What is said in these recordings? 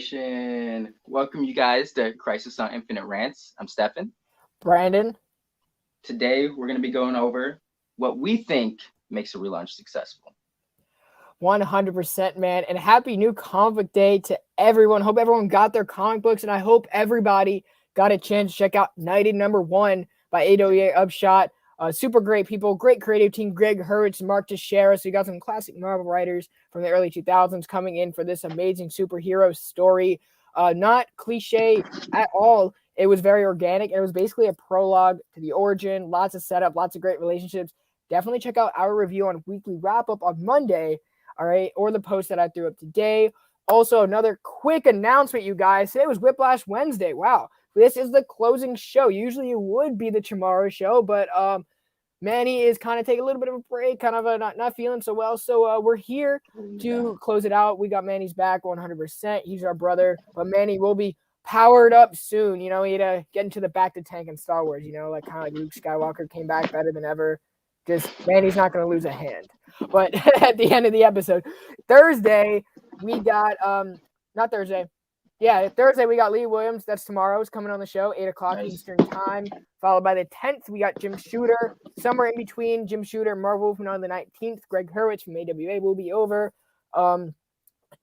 Nation. Welcome you guys to Crisis on Infinite Rants. I'm Stefan. Brandon. Today we're going to be going over what we think makes a relaunch successful. 100%, man. And happy new comic day to everyone. Hope everyone got their comic books, and I hope everybody got a chance to check out Knighted #1 by AWA Upshot. Super great people, great creative team, Greg Hurwitz, Mark Teixeira. So you got some classic Marvel writers from the early 2000s coming in for this amazing superhero story. Not cliche at all. It was very organic. It was basically a prologue to the origin, lots of setup, lots of great relationships. Definitely check out our review on Weekly Wrap-Up on Monday, all right, or the post that I threw up today. Also, another quick announcement, you guys. Today was Whiplash Wednesday. Wow. This is the closing show. Usually it would be the tomorrow show, but Manny is kind of taking a little bit of a break, kind of not feeling so well. So we're here to close it out. We got Manny's back 100%. He's our brother, but Manny will be powered up soon. You know, he had to get into the back to tank in Star Wars, you know, like kind of like Luke Skywalker came back better than ever. Just Manny's not going to lose a hand. But at the end of the episode, Thursday, we got not Thursday. Yeah, Thursday we got Lee Williams. That's tomorrow's coming on the show, 8 o'clock Nice. Eastern time. Followed by the 10th, we got Jim Shooter. Somewhere in between Jim Shooter and Marv Wolfman on the 19th. Greg Hurwitz from AWA will be over.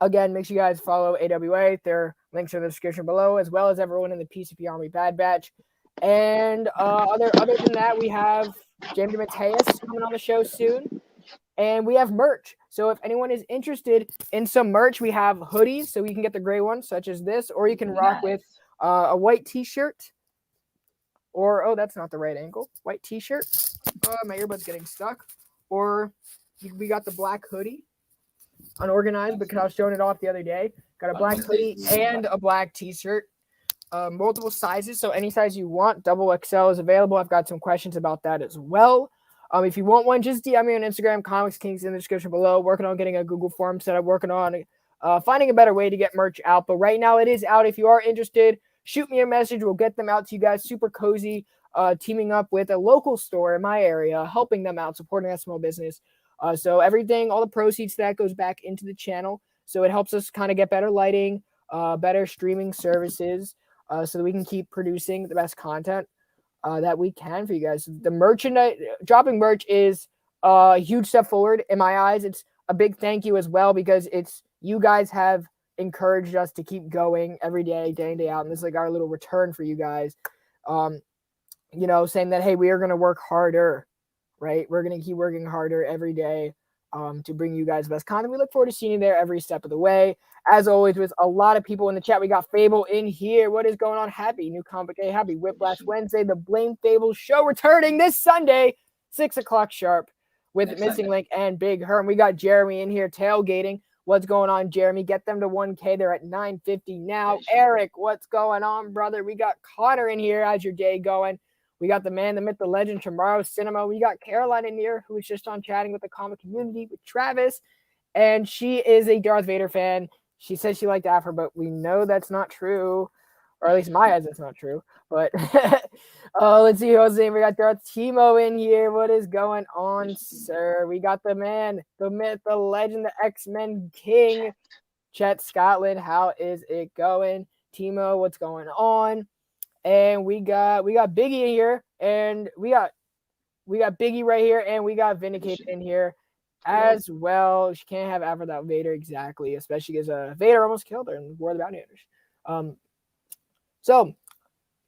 Again, make sure you guys follow AWA. Their links are in the description below, as well as everyone in the PCP Army Bad Batch. And other than that, we have James Mateus coming on the show soon. And we have merch. So if anyone is interested in some merch, we have hoodies. So you can get the gray ones, such as this, or you can rock with a white t-shirt. Or, oh, that's not the right angle. White t-shirt. My earbud's getting stuck. Or we got the black hoodie. Unorganized, because I was showing it off the other day. Got a black hoodie and a black t-shirt. Multiple sizes, so any size you want. Double XL is available. I've got some questions about that as well. If you want one, just DM me on Instagram, Comics Kings in the description below. Working on getting a Google form set up, working on finding a better way to get merch out. But right now it is out. If you are interested, shoot me a message. We'll get them out to you guys. Super cozy, teaming up with a local store in my area, helping them out, supporting that small business. So everything, all the proceeds that goes back into the channel. So it helps us kind of get better lighting, better streaming services, so that we can keep producing the best content that we can for you guys. The merchandise, dropping merch is a huge step forward in my eyes. It's a big thank you as well, because it's you guys have encouraged us to keep going every day, day in, day out. And this is like our little return for you guys. You know, saying that, hey, we are going to work harder, right? We're going to keep working harder every day to bring you guys the best content. We look forward to seeing you there every step of the way. As always, with a lot of people in the chat, we got Fable in here. What is going on? Happy new comic day. Happy Whiplash Wednesday. The Blame Fable show returning this Sunday, 6 o'clock sharp, with Missing Link and Big Herm. We got Jeremy in here tailgating. What's going on, Jeremy? Get them to 1K. They're at 950 now. Eric, what's going on, brother? We got Connor in here. How's your day going? We got the man, the myth, the legend, Tomorrow Cinema. We got Caroline in here, who was just on chatting with the comic community with Travis. And she is a Darth Vader fan. She says she liked Afro, but we know that's not true. Or at least in my eyes, that's not true. But let's see who's in. We got Darth Timo in here. What is going on, sir? We got the man, the myth, the legend, the X-Men king, Chet Scotland. How is it going? Timo, what's going on? And we got Biggie in here, and we got Biggie right here, and we got Vindicated in here as well. She can't have Afro without Vader, exactly, especially because Vader almost killed her in War of the Bounty Hunters. So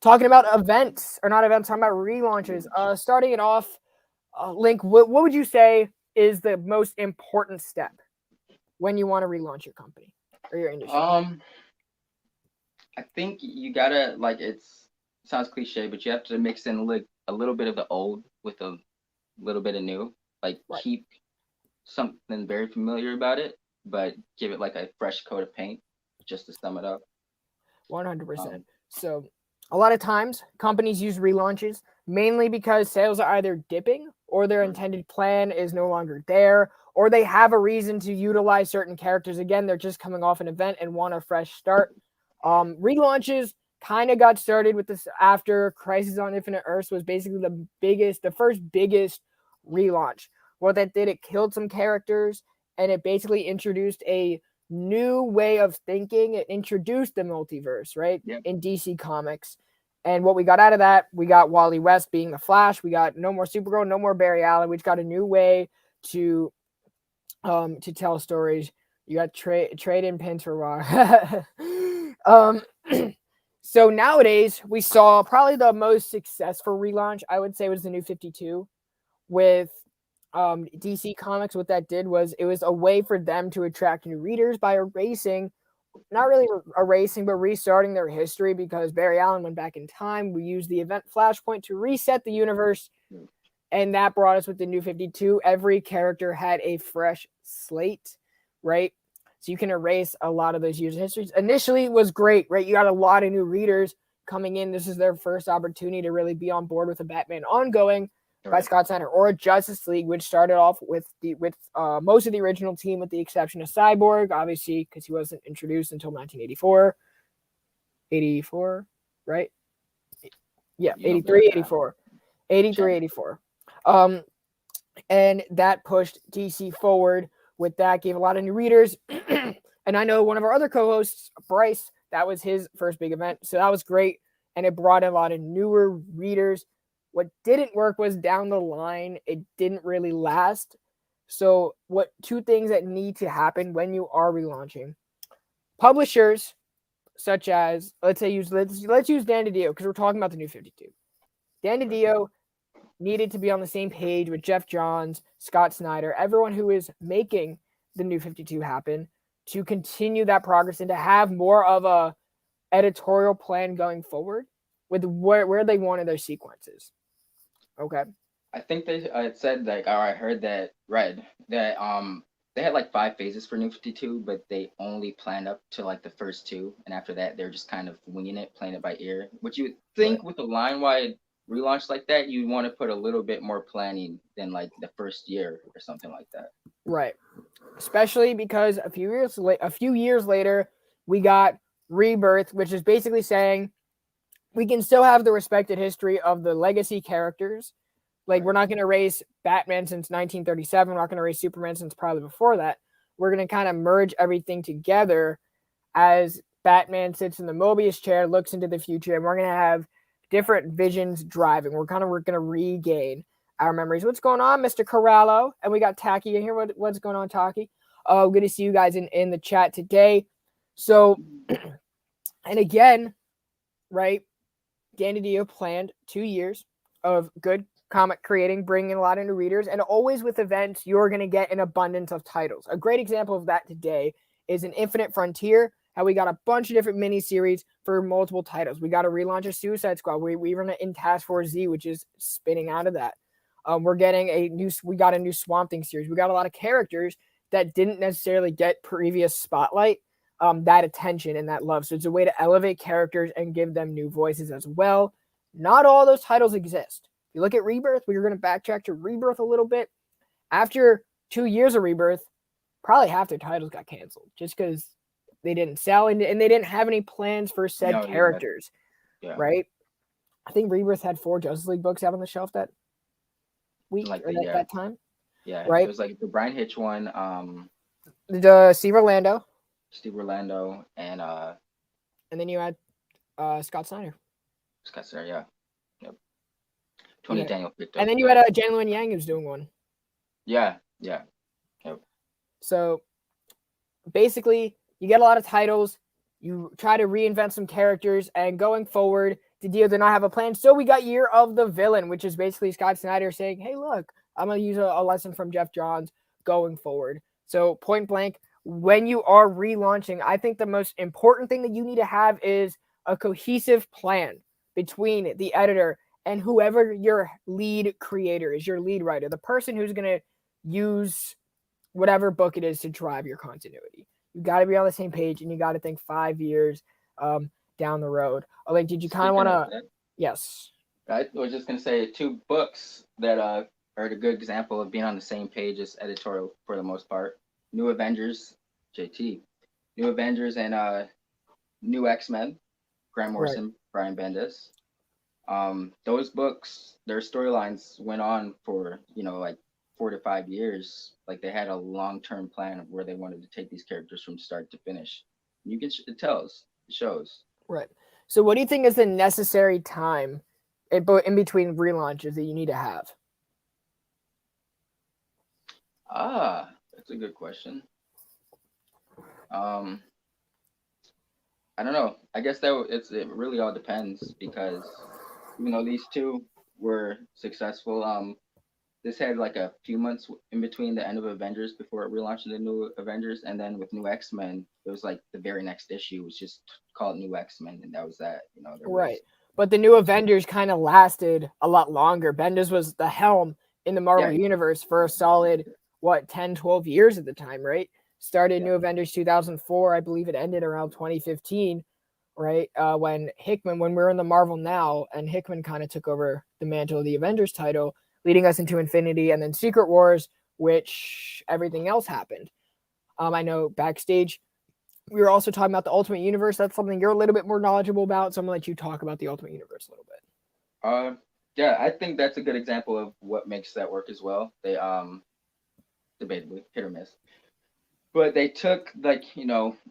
talking about events, or not events, talking about relaunches. Starting it off, Link, what would you say is the most important step when you want to relaunch your company or your industry? I think you gotta, like, sounds cliche, but you have to mix in a little bit of the old with a little bit of new. Like, right. Keep something very familiar about it, but give it like a fresh coat of paint, just to sum it up. 100%. So a lot of times companies use relaunches mainly because sales are either dipping, or their intended plan is no longer there, or they have a reason to utilize certain characters. Again, they're just coming off an event and want a fresh start. Relaunches kind of got started with this after Crisis on Infinite Earths was basically the first biggest relaunch. What that did, it killed some characters, and it basically introduced a new way of thinking. It introduced the multiverse, right? Yep. In DC Comics. And what we got out of that, we got Wally West being the Flash. We got no more Supergirl, no more Barry Allen. We just got a new way to tell stories. You got trade in pins for raw. So nowadays we saw probably the most successful relaunch, I would say, was the New 52 with DC Comics. What that did was it was a way for them to attract new readers by erasing, not really erasing, but restarting their history, because Barry Allen went back in time. We used the event Flashpoint to reset the universe, and that brought us with the New 52. Every character had a fresh slate, right? So you can erase a lot of those user histories. Initially, it was great, right? You got a lot of new readers coming in. This is their first opportunity to really be on board with a Batman ongoing by Scott Snyder, or a Justice League, which started off with most of the original team, with the exception of Cyborg, obviously, because he wasn't introduced until 1984. 84, right? Yeah, 83, 84. 83, 84. And that pushed DC forward. With that, gave a lot of new readers. And I know one of our other co-hosts, Bryce, that was his first big event. So that was great. And it brought in a lot of newer readers. What didn't work was down the line, it didn't really last. So two things that need to happen when you are relaunching. Publishers, such as, let's use Dan DiDio, because we're talking about the New 52. Dan DiDio needed to be on the same page with Jeff Johns, Scott Snyder, everyone who is making the New 52 happen, to continue that progress and to have more of a editorial plan going forward with where they wanted their sequences. Okay. I think they said, like, or I heard that they had like 5 phases for New 52, but they only planned up to like the first two, and after that they're just kind of winging it, playing it by ear. Which you would think with a line wide relaunch like that, you'd want to put a little bit more planning than like the first year or something like that. Right. Especially because a few years later, we got Rebirth, which is basically saying we can still have the respected history of the legacy characters. Like, we're not going to erase Batman since 1937. We're not going to erase Superman since probably before that. We're going to kind of merge everything together as Batman sits in the Mobius chair, looks into the future, and we're going to have different visions driving. We're going to regain our memories. What's going on, Mr. Corallo? And we got Taki in here. What's going on, Taki? Good to see you guys in the chat today. So, and again, right, Dan DiDio planned 2 years of good comic creating, bringing a lot of new readers, and always with events, you're going to get an abundance of titles. A great example of that today is an Infinite Frontier, how we got a bunch of different miniseries for multiple titles. We got a relaunch of Suicide Squad. We run in Task Force Z, which is spinning out of that. We're getting we got a new Swamp Thing series. We got a lot of characters that didn't necessarily get previous spotlight, that attention and that love. So it's a way to elevate characters and give them new voices as well. Not all those titles exist. If you look at Rebirth, we're going to backtrack to Rebirth a little bit. After 2 years of Rebirth, probably half their titles got canceled just because they didn't sell and they didn't have any plans for said characters, right? I think Rebirth had 4 Justice League books out on the shelf that week or that time. Yeah, right. It was like the Brian Hitch one, the Steve Orlando, and then you had Scott Snyder. Yeah. Yep. Tony Daniel picked up. And then you had Jan Luen Yang who's doing one. Yeah. Yep. So basically, you get a lot of titles. You try to reinvent some characters, and going forward, DiDio did not have a plan. So we got Year of the Villain, which is basically Scott Snyder saying, hey, look, I'm going to use a lesson from Jeff Johns going forward. So point blank, when you are relaunching, I think the most important thing that you need to have is a cohesive plan between the editor and whoever your lead creator is, your lead writer, the person who's going to use whatever book it is to drive your continuity. You got to be on the same page, and you got to think 5 years down the road. Like, did you kind of want to? Yes. I was just gonna say 2 books that are a good example of being on the same page as editorial for the most part. New Avengers, JT. New Avengers and New X-Men, Grant Morrison, Brian Bendis. Those books, their storylines went on for like 4 to 5 years. Like they had a long-term plan of where they wanted to take these characters from start to finish. You can it shows. Right. So what do you think is the necessary time in between relaunches that you need to have? That's a good question. Um, I don't know. I guess it really all depends because even though these two were successful, this had like a few months in between the end of Avengers before it relaunched the new Avengers, and then with New X-Men, it was like the very next issue was just called New X-Men, and that was that. There Right. was But the new Avengers kind of lasted a lot longer. Bendis was the helm in the Marvel yeah, universe for a solid 10, 12 years at the time, right? Started yeah, New Avengers 2004, I believe it ended around 2015, right? When we're in the Marvel now, and Hickman kind of took over the mantle of the Avengers title, leading us into Infinity and then Secret Wars, which everything else happened. I know backstage we were also talking about the Ultimate Universe. That's something you're a little bit more knowledgeable about. So I'm gonna let you talk about the Ultimate Universe a little bit. yeah. I think that's a good example of what makes that work as well. They debatably hit or miss. But they took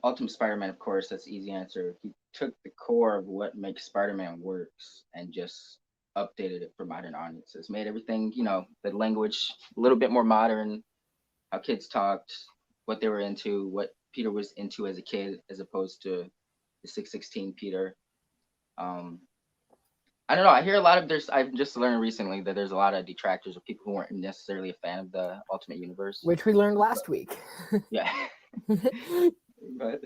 Ultimate Spider-Man, of course, that's the easy answer. He took the core of what makes Spider-Man works and just updated it for modern audiences. Made everything, the language a little bit more modern, how kids talked, what they were into, what Peter was into as a kid, as opposed to the 616 Peter. Um, I don't know. I hear a lot of I've just learned recently that there's a lot of detractors or people who weren't necessarily a fan of the Ultimate Universe. Which we learned last week. Yeah. But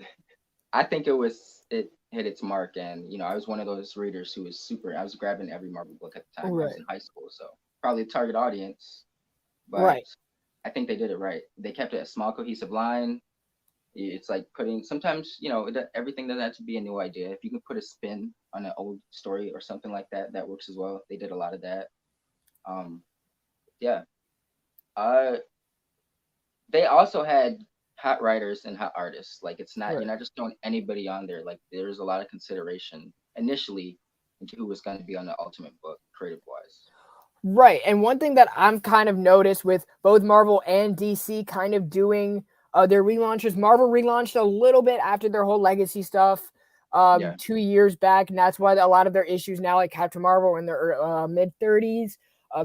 I think it hit its mark, and I was one of those readers who was super. I was grabbing every Marvel book at the time. I was in high school, so probably the target audience. But Right. I think they did it right. They kept it a small, cohesive line. It's like putting sometimes everything doesn't have to be a new idea. If you can put a spin on an old story or something like that, that works as well. They did a lot of that. Yeah. Uh, they also had hot writers and hot artists. Like it's not you're not just throwing anybody on there. Like there's a lot of consideration initially into who was going to be on the ultimate book, creative wise. Right. And one thing that I'm kind of noticed with both Marvel and DC kind of doing their relaunches, Marvel relaunched a little bit after their whole legacy stuff Yeah. 2 years back. And that's why a lot of their issues now, like Captain Marvel, are in their mid 30s.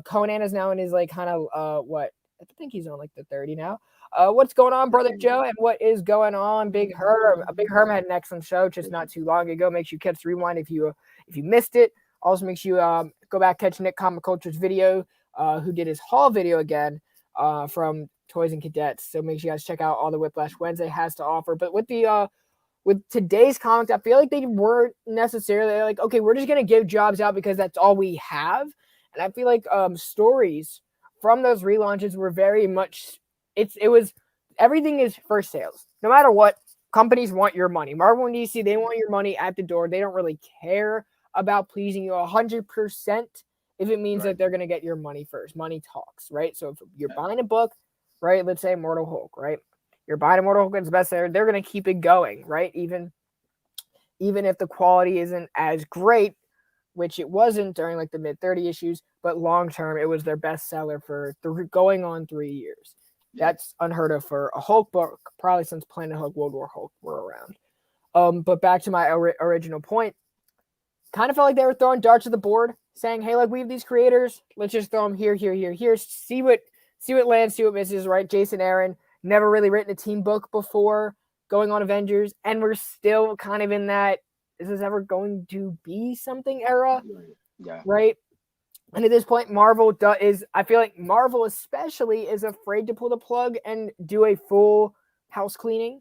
Conan is now in his like kind of what? I think he's on like the 30 now. What's going on, Brother Joe? And what is going on, Big Herm? Big Herm had an excellent show just not too long ago. Make sure you catch the rewind if you missed it. Also, make sure you go back, catch Nick Comic Culture's video, who did his haul video again from Toys and Cadets. So make sure you guys check out all the Whiplash Wednesday has to offer. But with today's comics, I feel like they weren't necessarily like, okay, we're just gonna give jobs out because that's all we have. And I feel like stories from those relaunches were very much it was everything is for sales. No matter what, companies want your money. Marvel and DC, they want your money at the door. They don't really care about pleasing you 100% if it means that they're going to get your money first. Money talks, right? So if you're buying a book, right, let's say Immortal Hulk, right? You're buying Immortal Hulk, it's best seller, they're going to keep it going, right? Even if the quality isn't as great, which it wasn't during like the mid 30 issues, but long term, it was their best seller for going on 3 years. That's unheard of for a Hulk book, probably since Planet Hulk, World War Hulk were around. But back to my original point, kind of felt like they were throwing darts at the board, saying, "Hey, like we have these creators, let's just throw them here, here, here, here. See what lands, see what misses." Right? Jason Aaron never really written a team book before going on Avengers, and we're still kind of in that is this ever going to be something era? Yeah. Right? And at this point, Marvel I feel like Marvel especially is afraid to pull the plug and do a full house cleaning,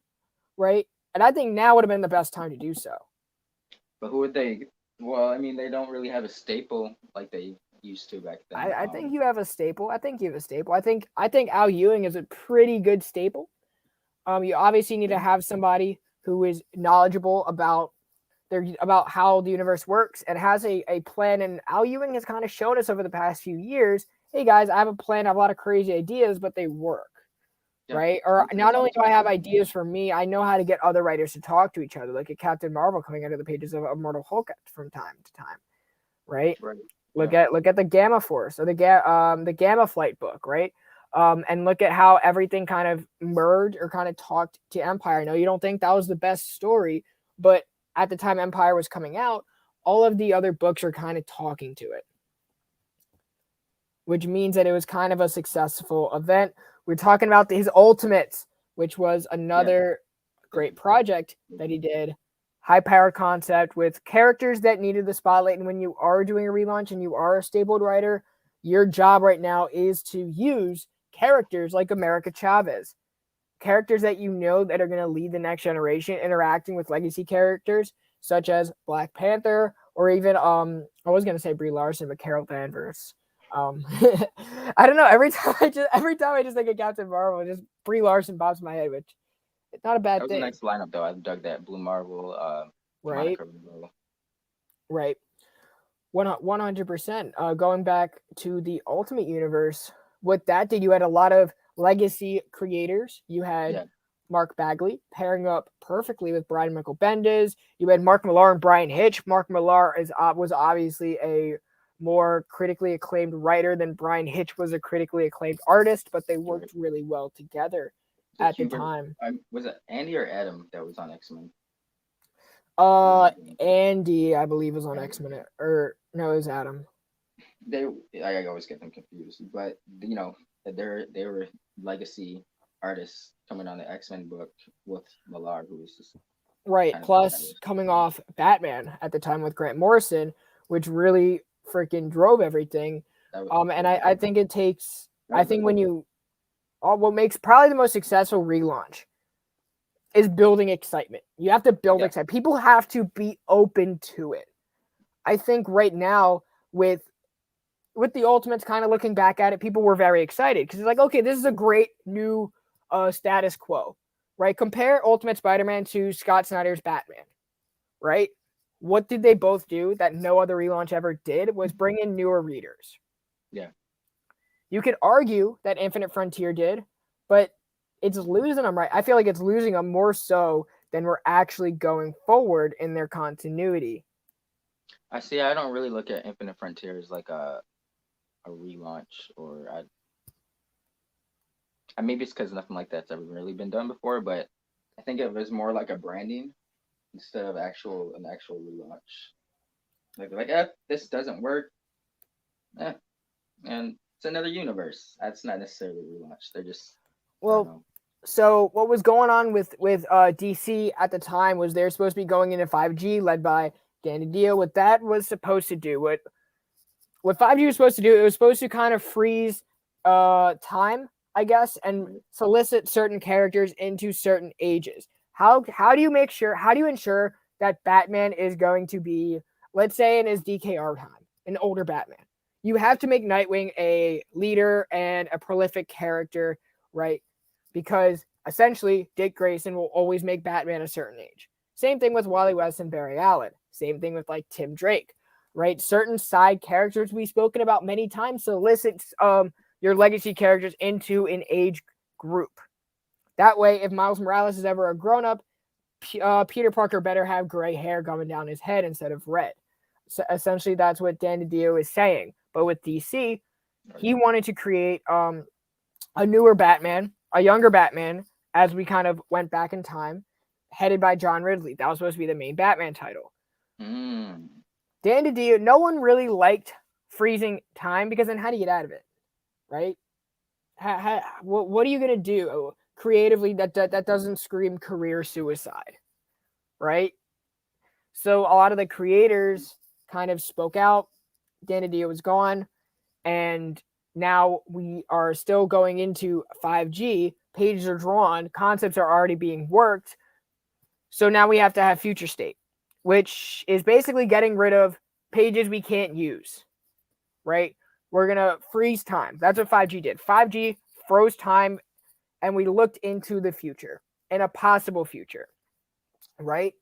right? And I think now would have been the best time to do so. But who would they? Well, I mean, they don't really have a staple like they used to back then. I think you have a staple. I think Al Ewing is a pretty good staple. You obviously need to have somebody who is knowledgeable about how the universe works and has a plan. And Al Ewing has kind of showed us over the past few years, hey guys, I have a plan, I have a lot of crazy ideas, but they work. Right? Or not only do I have ideas for me, I know how to get other writers to talk to each other, like a Captain Marvel coming out of the pages of Immortal Hulk from time to time. Right? Look at the Gamma Force or the Gamma Flight book, right? and look at how everything kind of merged or kind of talked to Empire. I know you don't think that was the best story, but at the time Empire was coming out, all of the other books are kind of talking to it, which means that it was kind of a successful event. We're talking about his Ultimates, which was another great project that he did. High powered concept with characters that needed the spotlight. And when you are doing a relaunch and you are a stapled writer, your job right now is to use characters like America Chavez, characters that you know that are going to lead the next generation, interacting with legacy characters such as Black Panther, or even I was going to say Brie Larson, but Carol Danvers. I don't know. Every time I just think of Captain Marvel, just Brie Larson pops in my head, which it's not a bad That was thing. a nice lineup, though. I dug that Blue Marvel, Right. Monica. Right. 100%. Going back to the Ultimate Universe, what that did, you had a lot of legacy creators. You had Mark Bagley pairing up perfectly with Brian Michael Bendis. You had Mark Millar and Brian Hitch. Mark Millar was obviously a more critically acclaimed writer than Brian Hitch was a critically acclaimed artist, but they worked really well together at the time. Was it Andy or Adam that was on X-Men? Andy, I believe, was on X-Men, or no, it was Adam. I always get them confused, but you know, they were legacy artists coming on the X-Men book with Millar, who was just right. Plus, coming off Batman at the time with Grant Morrison, which really freaking drove everything. And I think it takes. I think when you, what makes probably the most successful relaunch is building excitement. You have to build excitement. People have to be open to it. I think right now with the Ultimates, kind of looking back at it, people were very excited because it's like, okay, this is a great new status quo, right? Compare Ultimate Spider-Man to Scott Snyder's Batman, right? What did they both do that no other relaunch ever did was bring in newer readers. Yeah. You could argue that Infinite Frontier did, but it's losing them, right? I feel like it's losing them more so than we're actually going forward in their continuity. I see. I don't really look at Infinite Frontier as like a relaunch, or maybe it's because nothing like that's ever really been done before. But I think it was more like a branding instead of an actual relaunch. Like this doesn't work. And it's another universe. That's not necessarily a relaunch. They're just So what was going on with DC at the time was they're supposed to be going into 5G, led by Dan DiDio. What that was supposed to do, what 5G was supposed to do, it was supposed to kind of freeze time, I guess, and solicit certain characters into certain ages. How do you ensure that Batman is going to be, let's say, in his DKR time, an older Batman? You have to make Nightwing a leader and a prolific character, right? Because essentially Dick Grayson will always make Batman a certain age. Same thing with Wally West and Barry Allen. Same thing with like Tim Drake, right? Certain side characters we've spoken about many times solicits your legacy characters into an age group. That way, if Miles Morales is ever a grown-up, Peter Parker better have gray hair coming down his head instead of red. So essentially, that's what Dan DiDio is saying. But with DC, he wanted to create a newer Batman, a younger Batman, as we kind of went back in time, headed by John Ridley. That was supposed to be the main Batman title. Dan DiDio, no one really liked freezing time because then how do you get out of it, right? What are you going to do creatively that doesn't scream career suicide, right? So a lot of the creators kind of spoke out. Dan DiDio was gone, and now we are still going into 5G. Pages are drawn, concepts are already being worked. So now we have to have future state, which is basically getting rid of pages we can't use, right? We're going to freeze time. That's what 5G did. 5G froze time, and we looked into the future and a possible future, right?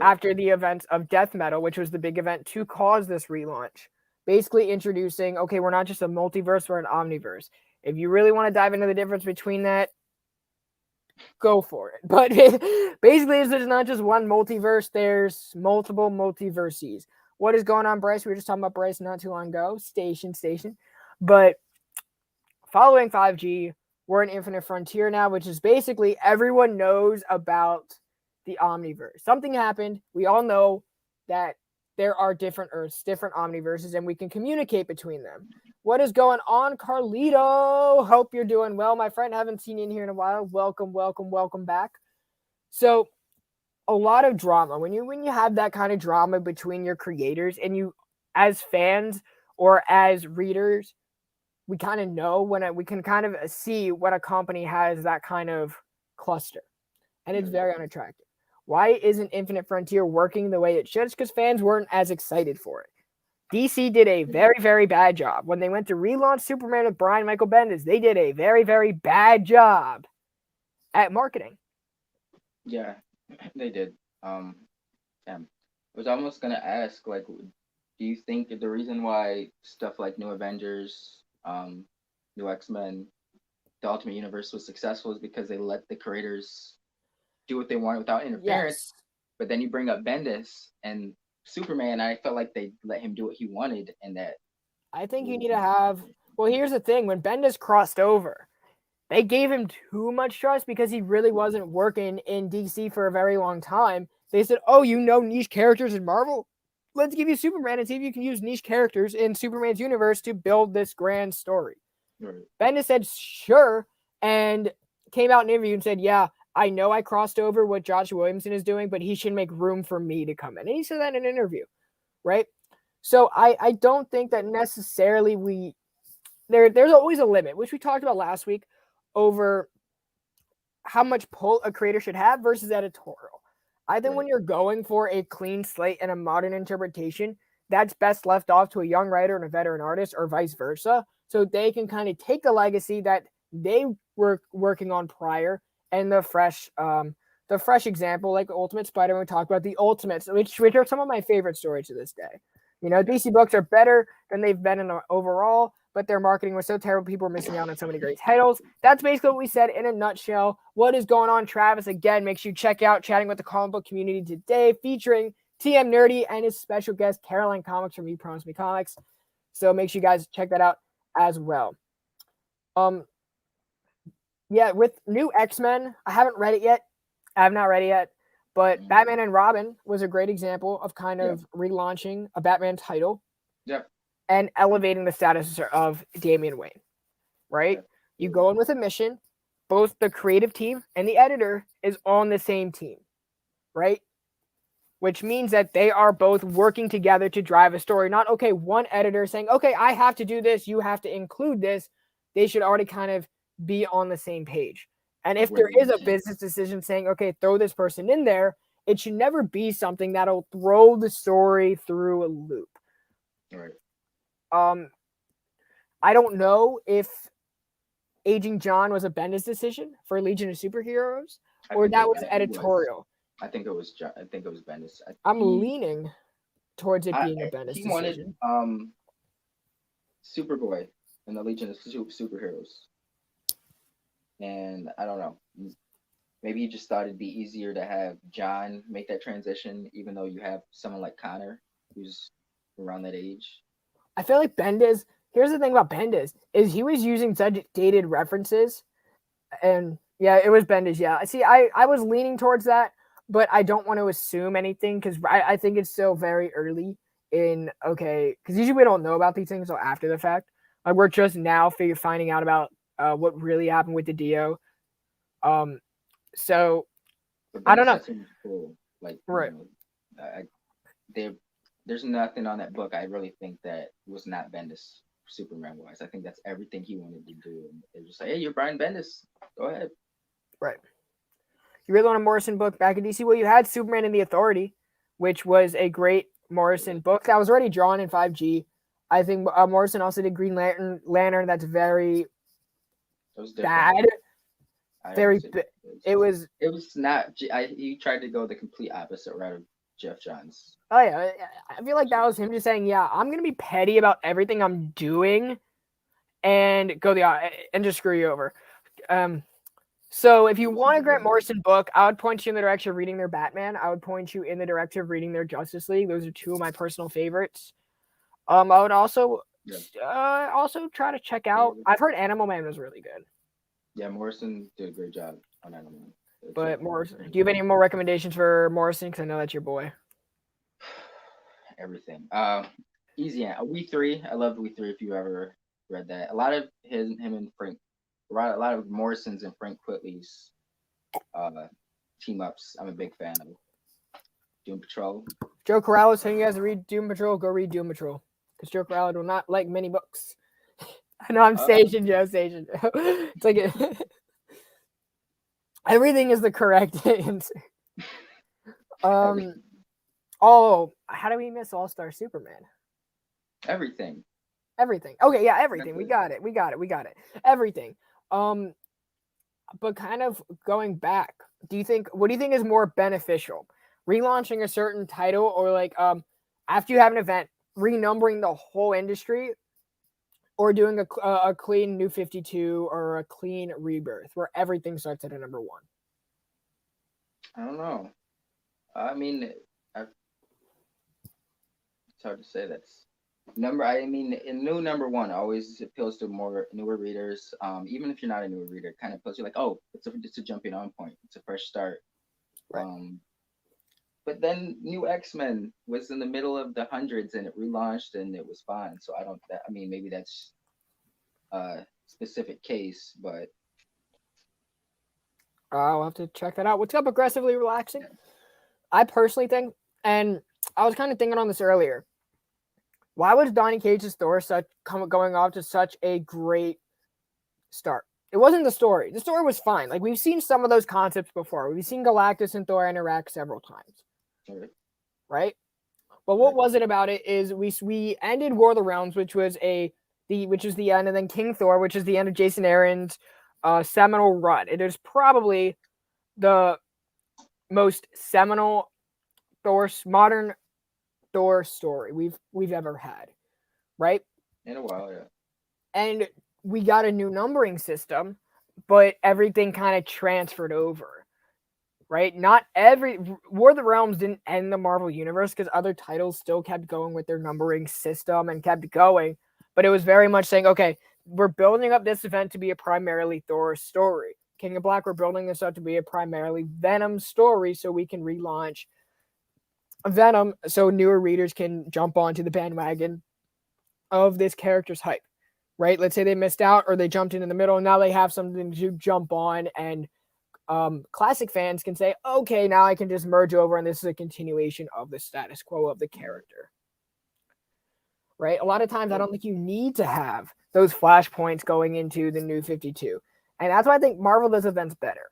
After the events of Death Metal, which was the big event to cause this relaunch, basically introducing, okay, we're not just a multiverse, we're an omniverse. If you really want to dive into the difference between that, go for it. But basically, there's not just one multiverse, there's multiple multiverses. What is going on, Bryce? We were just talking about Bryce not too long ago. Station. But following 5G, we're in Infinite Frontier now, which is basically everyone knows about the Omniverse. Something happened. We all know that there are different Earths, different Omniverses, and we can communicate between them. What is going on, Carlito? Hope you're doing well, my friend. Haven't seen you in here in a while. Welcome, welcome, welcome back. So, a lot of drama. When you have that kind of drama between your creators and you, as fans or as readers, we kind of know we can kind of see when a company has that kind of cluster, and it's very unattractive. Why isn't Infinite Frontier working the way it should? It's because fans weren't as excited for it. DC did a very, very bad job. When they went to relaunch Superman with Brian Michael Bendis, they did a very, very bad job at marketing. Yeah, they did. I was almost gonna ask, like, do you think the reason why stuff like New Avengers, New X-Men, the Ultimate Universe was successful is because they let the creators do what they wanted without interference? Yes. But then you bring up Bendis and Superman. I felt like they let him do what he wanted, and that I think you need to have. Well, here's the thing: when Bendis crossed over, they gave him too much trust because he really wasn't working in DC for a very long time. They said, "Oh, you know niche characters in Marvel? Let's give you Superman and see if you can use niche characters in Superman's universe to build this grand story." right. Bendis said, "Sure," and came out in an interview and said, "Yeah, I know I crossed over what Josh Williamson is doing, but he should make room for me to come in." And he said that in an interview, right? So I don't think that necessarily there's always a limit, which we talked about last week, over how much pull a creator should have versus editorial. I think when you're going for a clean slate and a modern interpretation, that's best left off to a young writer and a veteran artist, or vice versa, so they can kind of take the legacy that they were working on prior and the fresh example, like Ultimate Spider-Man. We talked about the Ultimates, which are some of my favorite stories to this day. DC books are better than they've been in overall, but their marketing was so terrible, people were missing out on so many great titles. That's basically what we said in a nutshell. What is going on, Travis? Again, make sure you check out Chatting with the Comic Book Community today, featuring TM Nerdy and his special guest, Caroline Comics from You Promise Me Comics. So make sure you guys check that out as well. Yeah, with new X-Men, I haven't read it yet. I have not read it yet. But Batman and Robin was a great example of kind of relaunching a Batman title. Yeah. And elevating the status of Damian Wayne, right? You go in with a mission. Both the creative team and the editor is on the same team, right? Which means that they are both working together to drive a story. Not, okay, one editor saying, okay, I have to do this, you have to include this. They should already kind of be on the same page. And if there is a business decision saying, okay, throw this person in there, it should never be something that'll throw the story through a loop. Right. I don't know if Aging John was a Bendis decision for Legion of Superheroes, or that was editorial. I think it was Bendis. I'm leaning towards it being a Bendis decision. He wanted Superboy in the Legion of Superheroes, and I don't know. Maybe he just thought it'd be easier to have John make that transition, even though you have someone like Connor, who's around that age. I feel like Bendis. Here's the thing about Bendis is he was using such dated references, and yeah, it was Bendis. Yeah, see, I was leaning towards that, but I don't want to assume anything because I think it's still very early in because usually we don't know about these things until after the fact. Like we're just now finding out about what really happened with the Dio. So I don't know. Cool. Like right. There's nothing on that book I really think that was not Bendis Superman wise. I think that's everything he wanted to do. And they just like, hey, you're Brian Bendis. Go ahead. Right. You really want a Morrison book back in DC? Well, you had Superman and the Authority, which was a great Morrison book that was already drawn in 5G. I think Morrison also did Green Lantern. That's very bad. Very. It was not. He tried to go the complete opposite route of Jeff Johns. Oh yeah, I feel like that was him just saying, "Yeah, I'm gonna be petty about everything I'm doing, and and just screw you over." So if you want a Grant Morrison book, I would point you in the direction of reading their Batman. I would point you in the direction of reading their Justice League. Those are two of my personal favorites. I would also Also try to check out. I've heard Animal Man was really good. Yeah, Morrison did a great job on Animal Man. But Morrison, do you have any more recommendations for Morrison? Because I know that's your boy. Everything. Easy. We Three. I loved We Three. If you ever read that, a lot of him and Frank, a lot of Morrison's and Frank Quitely's team ups. I'm a big fan of. Doom Patrol. Joe Corral is telling you guys to read Doom Patrol. Go read Doom Patrol because Joe Corral will not like many books. I know I'm Station Joe. Station Joe. It's like everything is the correct answer. Oh, how do we miss All Star Superman? Everything. Okay, yeah, everything. We got it. Everything. But kind of going back, what do you think is more beneficial? Relaunching a certain title, or like after you have an event, renumbering the whole industry, or doing a clean New 52 or a clean rebirth where everything starts at a number 1? I don't know. I mean, it's hard to say. That's in new number 1 always appeals to more newer readers. Even if you're not a newer reader, it kind of feels you like, oh, it's a jumping on point. It's a fresh start. Right. But then New X-Men was in the middle of the hundreds and it relaunched and it was fine. So maybe that's a specific case, but I'll have to check that out. What's up, Aggressively Relaxing? I personally think, and I was kind of thinking on this earlier, why was Donny Cage's Thor going off to such a great start? It wasn't the story. The story was fine. Like, we've seen some of those concepts before. We've seen Galactus and Thor interact several times. Right? But what was it about it is we ended War of the Realms, which was the end, and then King Thor, which is the end of Jason Aaron's seminal run. It is probably the most seminal modern Thor story we've ever had, right? In a while, yeah. And we got a new numbering system, but everything kind of transferred over, right? Not every War of the Realms didn't end the Marvel Universe because other titles still kept going with their numbering system and kept going, but it was very much saying, okay, we're building up this event to be a primarily Thor story. King of Black, we're building this up to be a primarily Venom story so we can relaunch Venom so newer readers can jump onto the bandwagon of this character's hype, right? Let's say they missed out or they jumped in the middle and now they have something to jump on, and classic fans can say, okay, now I can just merge over and this is a continuation of the status quo of the character, right? A lot of times I don't think you need to have those flashpoints going into the New 52. And that's why I think Marvel does events better.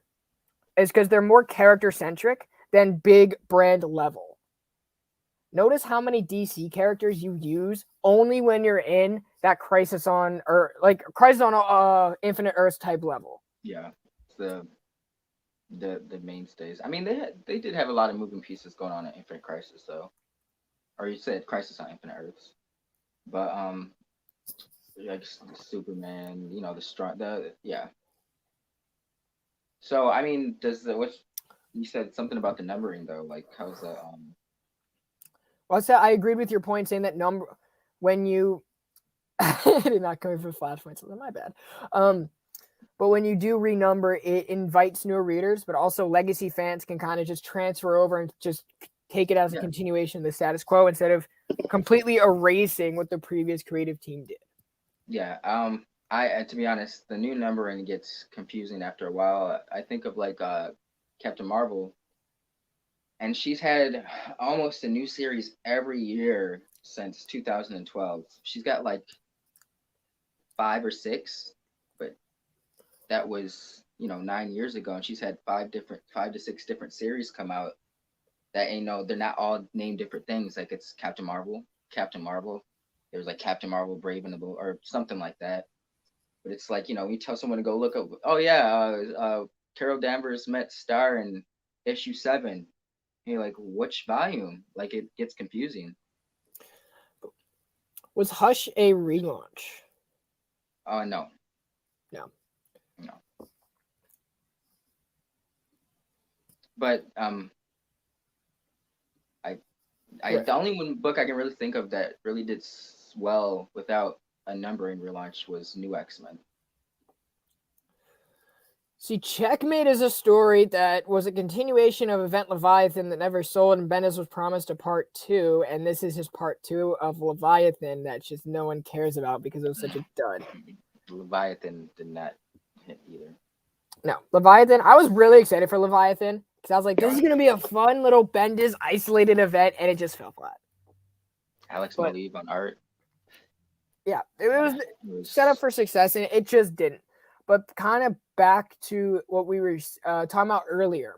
Is because they're more character-centric than big brand level. Notice how many DC characters you use only when you're in that Crisis on Infinite Earths type level. Yeah, the mainstays. I mean, they did have a lot of moving pieces going on in Infinite Crisis, though. Or you said Crisis on Infinite Earths, but like Superman, yeah. So I mean, you said something about the numbering though? Like, how's that? Well, I agreed with your point saying that when you I did not come for flashpoints, so my bad. But when you do renumber, it invites newer readers, but also legacy fans can kind of just transfer over and just take it as a continuation of the status quo instead of completely erasing what the previous creative team did. Yeah. To be honest, the new numbering gets confusing after a while. I think of like Captain Marvel, and she's had almost a new series every year since 2012. She's got like 5 or 6, but that was 9 years ago, and she's had 5 to 6 different series come out. That they're not all named different things. Like it's Captain Marvel. There's like Captain Marvel Brave and the Bold or something like that. But it's like, you tell someone to go look up, oh yeah, Carol Danvers met Star in issue 7. And you're like, which volume? Like it gets confusing. Was Hush a relaunch? No. But the only one book I can really think of that really did well without a numbering relaunch was New X-Men. See, Checkmate is a story that was a continuation of Event Leviathan that never sold, and Bendis was promised a part 2, and this is his part 2 of Leviathan that just no one cares about because it was such a dud. Leviathan did not hit either. No, Leviathan, I was really excited for Leviathan because I was like, this is going to be a fun little Bendis isolated event, and it just fell flat. Alex Maleev on art. Yeah, it was set up for success, and it just didn't. But kind of back to what we were talking about earlier.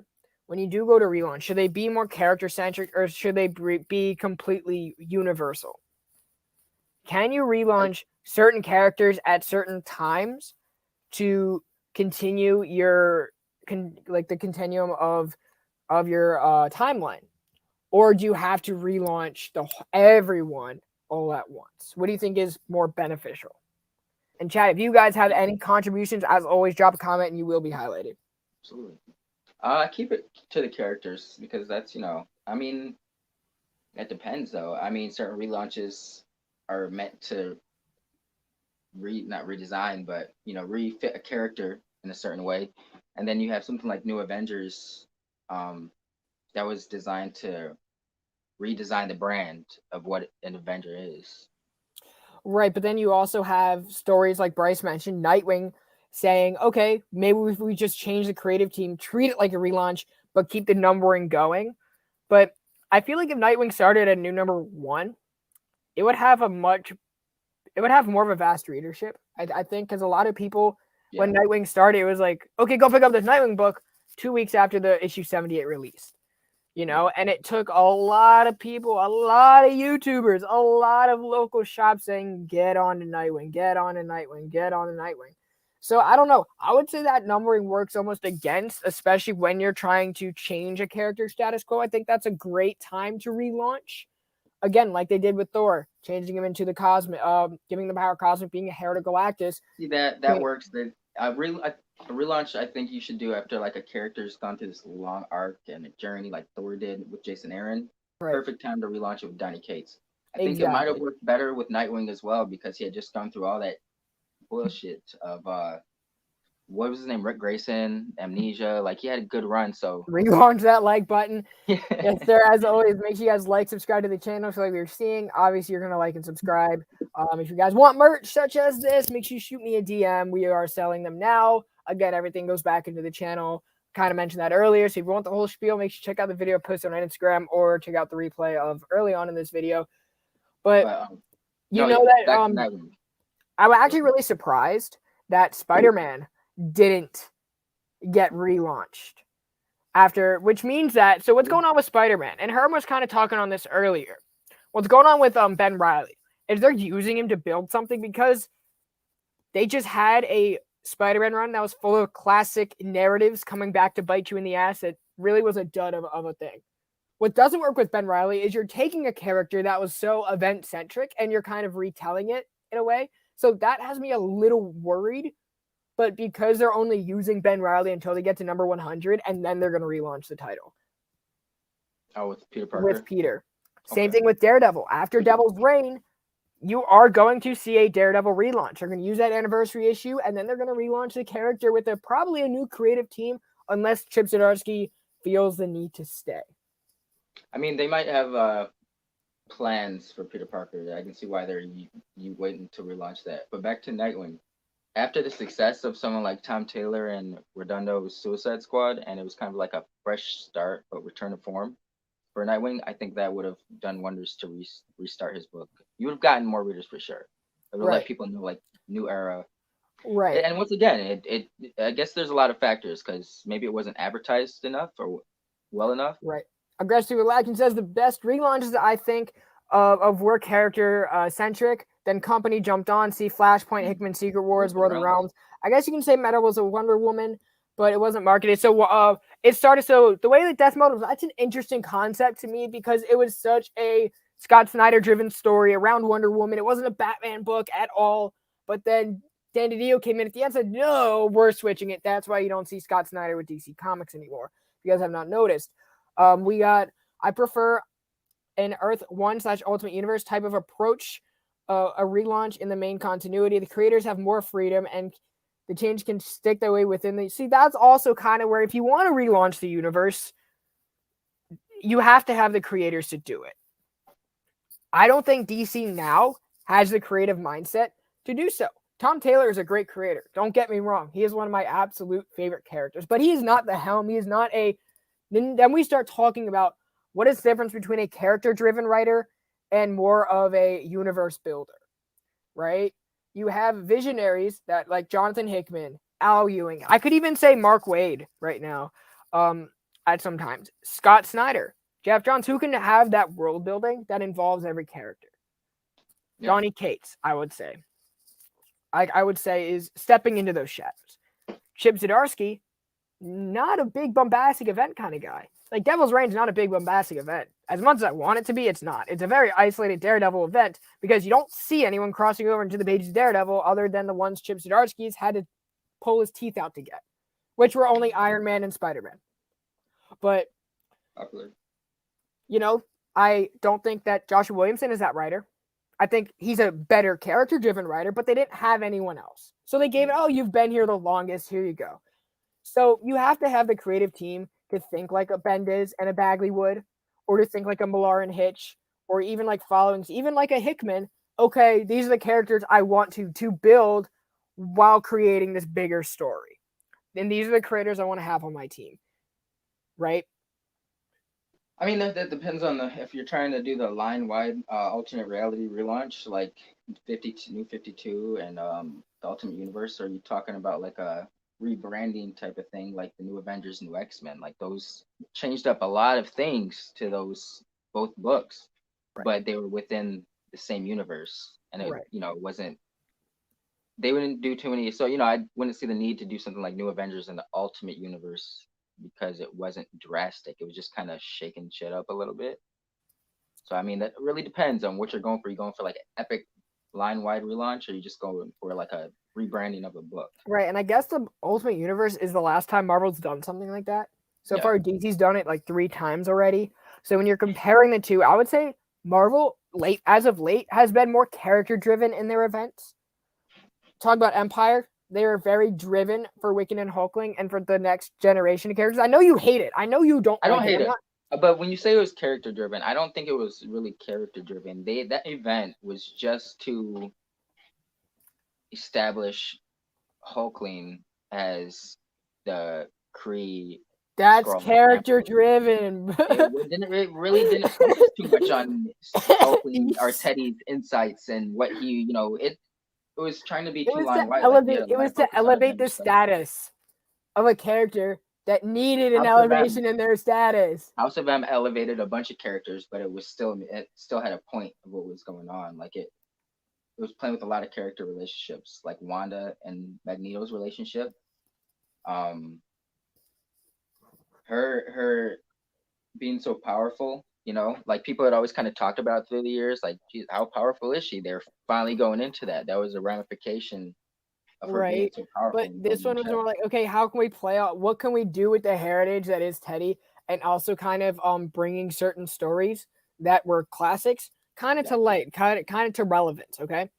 When you do go to relaunch, should they be more character-centric or should they be completely universal? Can you relaunch certain characters at certain times to continue your the continuum of your timeline? Or do you have to relaunch everyone all at once? What do you think is more beneficial? And chat, if you guys have any contributions, as always, drop a comment and you will be highlighted. Absolutely. Keep it to the characters because that's, I mean, it depends though. I mean, certain relaunches are meant to not redesign, but refit a character in a certain way. And then you have something like New Avengers, that was designed to redesign the brand of what an Avenger is. Right, but then you also have stories like Bryce mentioned, Nightwing saying, okay, maybe if we just change the creative team, treat it like a relaunch, but keep the numbering going. But I feel like if Nightwing started at new number 1, it would have more of a vast readership. I think because a lot of people, when Nightwing started, it was like, okay, go pick up this Nightwing book 2 weeks after the issue 78 released. And it took a lot of people, a lot of YouTubers, a lot of local shops saying, get on to Nightwing, get on to Nightwing, get on to Nightwing. So I don't know. I would say that numbering works almost against, especially when you're trying to change a character status quo. I think that's a great time to relaunch. Again, like they did with Thor, changing him into the cosmic, giving the power cosmic, being a heir to Galactus. See, that works. A relaunch, I think you should do after like a character's gone through this long arc and a journey, like Thor did with Jason Aaron. Right. Perfect time to relaunch it with Donny Cates. I think it might have worked better with Nightwing as well because he had just gone through all that bullshit of what was his name? Rick Grayson, Amnesia. Like he had a good run. So relaunch that like button. Yes, sir. As always, make sure you guys like, subscribe to the channel. So like we were seeing, obviously you're gonna like and subscribe. If you guys want merch such as this, make sure you shoot me a DM. We are selling them now. Again, everything goes back into the channel. Kind of mentioned that earlier. So if you want the whole spiel, make sure you check out the video posted on Instagram or check out the replay of early on in this video. But I'm actually really surprised that Spider-Man didn't get relaunched after, which means that, so what's going on with Spider-Man? And Herm was kind of talking on this earlier. What's going on with Ben Reilly is they're using him to build something because they just had a Spider-Man run that was full of classic narratives coming back to bite you in the ass. It really was a dud of a thing. What doesn't work with Ben Reilly is you're taking a character that was so event-centric and you're kind of retelling it in a way. So that has me a little worried. But because they're only using Ben Reilly until they get to number 100, and then they're going to relaunch the title. Oh, with Peter Parker? With Peter. Okay. Same thing with Daredevil. After Devil's Reign, you are going to see a Daredevil relaunch. They're going to use that anniversary issue, and then they're going to relaunch the character with probably a new creative team, unless Chip Zdarsky feels the need to stay. I mean, they might have plans for Peter Parker. I can see why they're you waiting to relaunch that. But back to Nightwing. After the success of someone like Tom Taylor and Redondo's Suicide Squad, and it was kind of like a fresh start but return to form for Nightwing, I think that would have done wonders to restart his book. You would have gotten more readers for sure. It would let people know, like, new era. Right. And once again, it I guess there's a lot of factors because maybe it wasn't advertised enough or well enough. Right. Aggressive Legend says the best relaunches, I think, of were character centric. Then Company jumped on. See Flashpoint, Hickman, Secret Wars, World of Realms. I guess you can say Meta was a Wonder Woman, but it wasn't marketed. So it started. So the way that Death Mode was, that's an interesting concept to me because it was such a Scott Snyder driven story around Wonder Woman. It wasn't a Batman book at all. But then Dan DiDio came in at the end and said, no, we're switching it. That's why you don't see Scott Snyder with DC Comics anymore. If you guys have not noticed. I prefer an Earth 1/Ultimate Universe type of approach a relaunch in the main continuity. The creators have more freedom, and the change can stick their way within the. See, that's also kind of where if you want to relaunch the universe, you have to have the creators to do it. I don't think DC now has the creative mindset to do so. Tom Taylor is a great creator. Don't get me wrong. He is one of my absolute favorite characters, but he is not the helm. He is not a. Then we start talking about what is the difference between a character-driven writer and more of a universe builder, right? You have visionaries that like Jonathan Hickman, Al Ewing. I could even say Mark Waid right now. At sometimes Scott Snyder, Jeff Johns, who can have that world building that involves every character. Yeah. Donny Cates, I would say. I would say is stepping into those shadows. Chip Zdarsky, not a big bombastic event kind of guy. Like Devil's Reign's not a big bombastic event. As much as I want it to be, it's not. It's a very isolated Daredevil event because you don't see anyone crossing over into the pages of Daredevil other than the ones Chip Zdarsky's had to pull his teeth out to get, which were only Iron Man and Spider-Man. But, you know, I don't think that Joshua Williamson is that writer. I think he's a better character-driven writer, but they didn't have anyone else. So they gave it, oh, you've been here the longest, here you go. So you have to have the creative team to think like a Bendis and a Bagley would, or to think like a Millar and Hitch, or even like followings, even like a Hickman. Okay, these are the characters I want to build while creating this bigger story. And these are the creators I want to have on my team. Right? I mean, that depends on if you're trying to do the line-wide alternate reality relaunch, like 52, New 52 and the Ultimate Universe, or are you talking about like a rebranding type of thing, like the New Avengers, New X-Men? Like those changed up a lot of things to those both books, right. But they were within the same universe, and it, right. You know, wasn't. They wouldn't do too many. So, you know, I wouldn't see the need to do something like New Avengers in the Ultimate Universe, because it wasn't drastic. It was just kind of shaking shit up a little bit. So, I mean, that really depends on what you're going for. You going for like an epic line-wide relaunch, or you just going for like a rebranding of a book? Right, and I guess the Ultimate Universe is the last time Marvel's done something like that. So far, DC's done it like 3 times already. So when you're comparing the two, I would say Marvel, as of late, has been more character-driven in their events. Talk about Empire. They are very driven for Wiccan and Hulkling and for the next generation of characters. I know you hate it. I know you don't. I don't hate it. But when you say it was character driven, I don't think it was really character driven. That event was just to establish Hulkling as the Kree. That's character driven. It really didn't focus too much on Hulkling or Teddy's insights and what he, you know, it was trying to be too line-wide. It was to elevate the status of a character that needed an elevation in their status. House of M elevated a bunch of characters, but it still had a point of what was going on. Like it was playing with a lot of character relationships, like Wanda and Magneto's relationship. Her being so powerful, you know, like people had always kind of talked about through the years, like, geez, how powerful is she? They're finally going into that. That was a ramification of her being so powerful. But this one was more like, okay, how can we play out? What can we do with the heritage that is Teddy, and also kind of bringing certain stories that were classics, kind of to light, kind of to relevance, okay?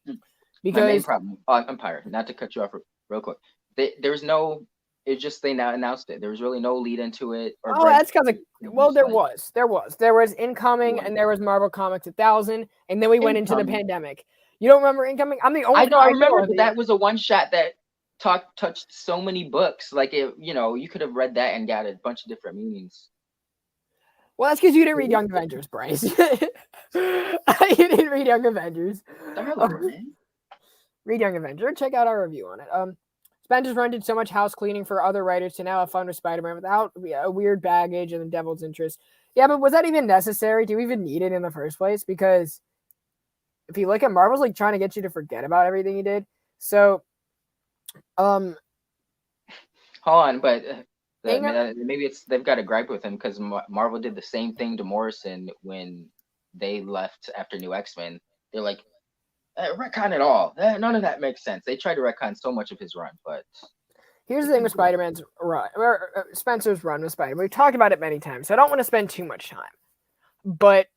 Because my main problem, Empire. Not to cut you off real quick. There's no. It's just they now announced it. There was really no lead into it. That's because there was Incoming and there was Marvel Comics 1000, and then we went into the pandemic. You don't remember Incoming? I'm the only. I know. I remember, but that was a one shot that touched so many books. Like it, you know, you could have read that and got a bunch of different meanings. Well, that's because you didn't read Young Avengers, Bryce. You didn't read Young Avengers. Read Young Avengers. Check out our review on it. Spencer's Run did so much house cleaning for other writers to now have fun with Spider-Man without a weird baggage and the devil's interest. Yeah, but was that even necessary? Do we even need it in the first place? Because if you look at Marvel's like trying to get you to forget about everything he did. So, hold on, but maybe they've got a gripe with him because Marvel did the same thing to Morrison when they left after New X-Men. They're like, retcon it all. None of that makes sense. They tried to retcon so much of his run, but here's the thing with Spider-Man's run, or Spencer's run with Spider-Man. We've talked about it many times, so I don't want to spend too much time. But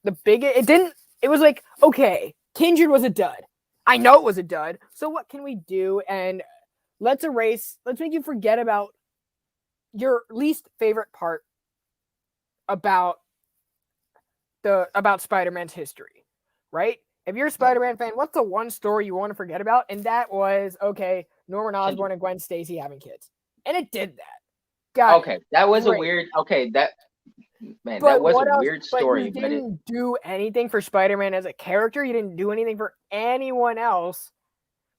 it was like, okay, Kindred was a dud. I know it was a dud. So what can we do? And let's make you forget about your least favorite part about Spider-Man's history, right? If you're a Spider-Man fan, what's the one story you want to forget about? And that was, okay, Norman Osborn and Gwen Stacy having kids. And it did that. Okay, that was a weird, that was a weird story. But you didn't do anything for Spider-Man as a character. You didn't do anything for anyone else,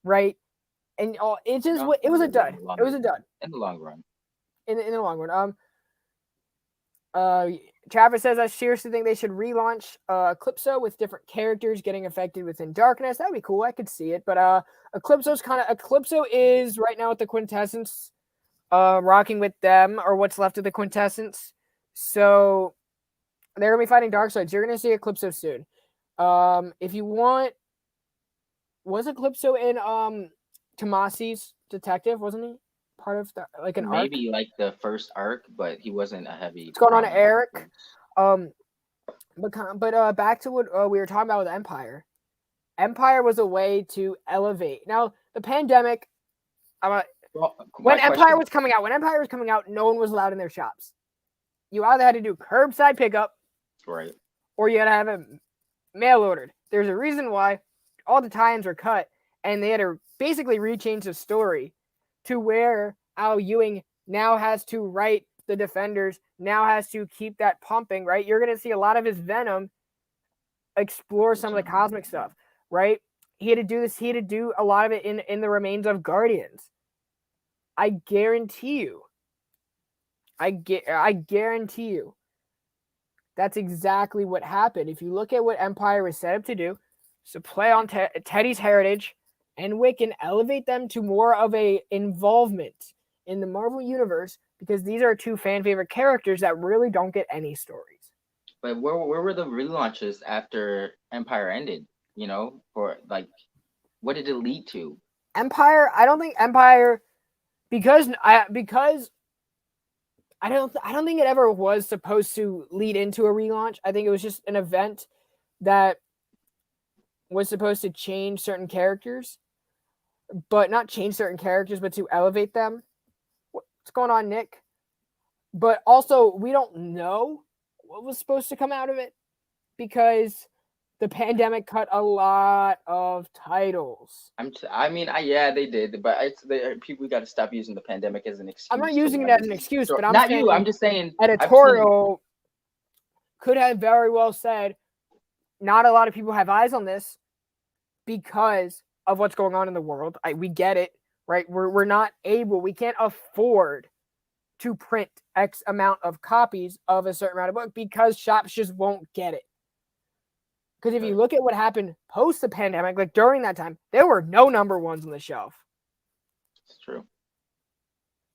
right? And it just, it was a dud. It was a dud. In the long run. In the long run. Travis says, I seriously think they should relaunch Eclipso with different characters getting affected within Darkness. That'd be cool. I could see it. But Eclipso is right now with the Quintessence, rocking with them, or what's left of the Quintessence. So they're gonna be fighting Darkseid. You're gonna see Eclipso soon. If you want, was Eclipso in Tomasi's Detective? Wasn't he part of an arc? Maybe like the first arc, but he wasn't a heavy. What's going on, Eric? But back to what we were talking about with Empire. Empire was a way to elevate. Now the pandemic. When Empire was coming out, no one was allowed in their shops. You either had to do curbside pickup, right, or you had to have it mail ordered. There's a reason why all the tie-ins were cut, and they had to basically rechange the story to where Al Ewing now has to write the Defenders, now has to keep that pumping, right? You're going to see a lot of his Venom explore some of the cosmic stuff, right? He had to do this. He had to do a lot of it in the remains of Guardians. I guarantee you. I guarantee you. That's exactly what happened. If you look at what Empire was set up to do, so play on Teddy's heritage and Wiccan, elevate them to more of a involvement in the Marvel Universe, because these are two fan favorite characters that really don't get any stories. But where were the relaunches after Empire ended? For what did it lead to? Empire, I don't think Empire, because I don't think it ever was supposed to lead into a relaunch. I think it was just an event that was supposed to change certain characters, but not change certain characters, but to elevate them. What's going on, Nick? But also, we don't know what was supposed to come out of it, because the pandemic cut a lot of titles. Yeah, they did, but people got to stop using the pandemic as an excuse. I'm not using it as an excuse, but I'm just saying editorial could have very well said, not a lot of people have eyes on this because of what's going on in the world. We get it, right? We're not able, we can't afford to print X amount of copies of a certain amount of book because shops just won't get it. Because if you look at what happened post the pandemic, like during that time, there were no number ones on the shelf. It's true.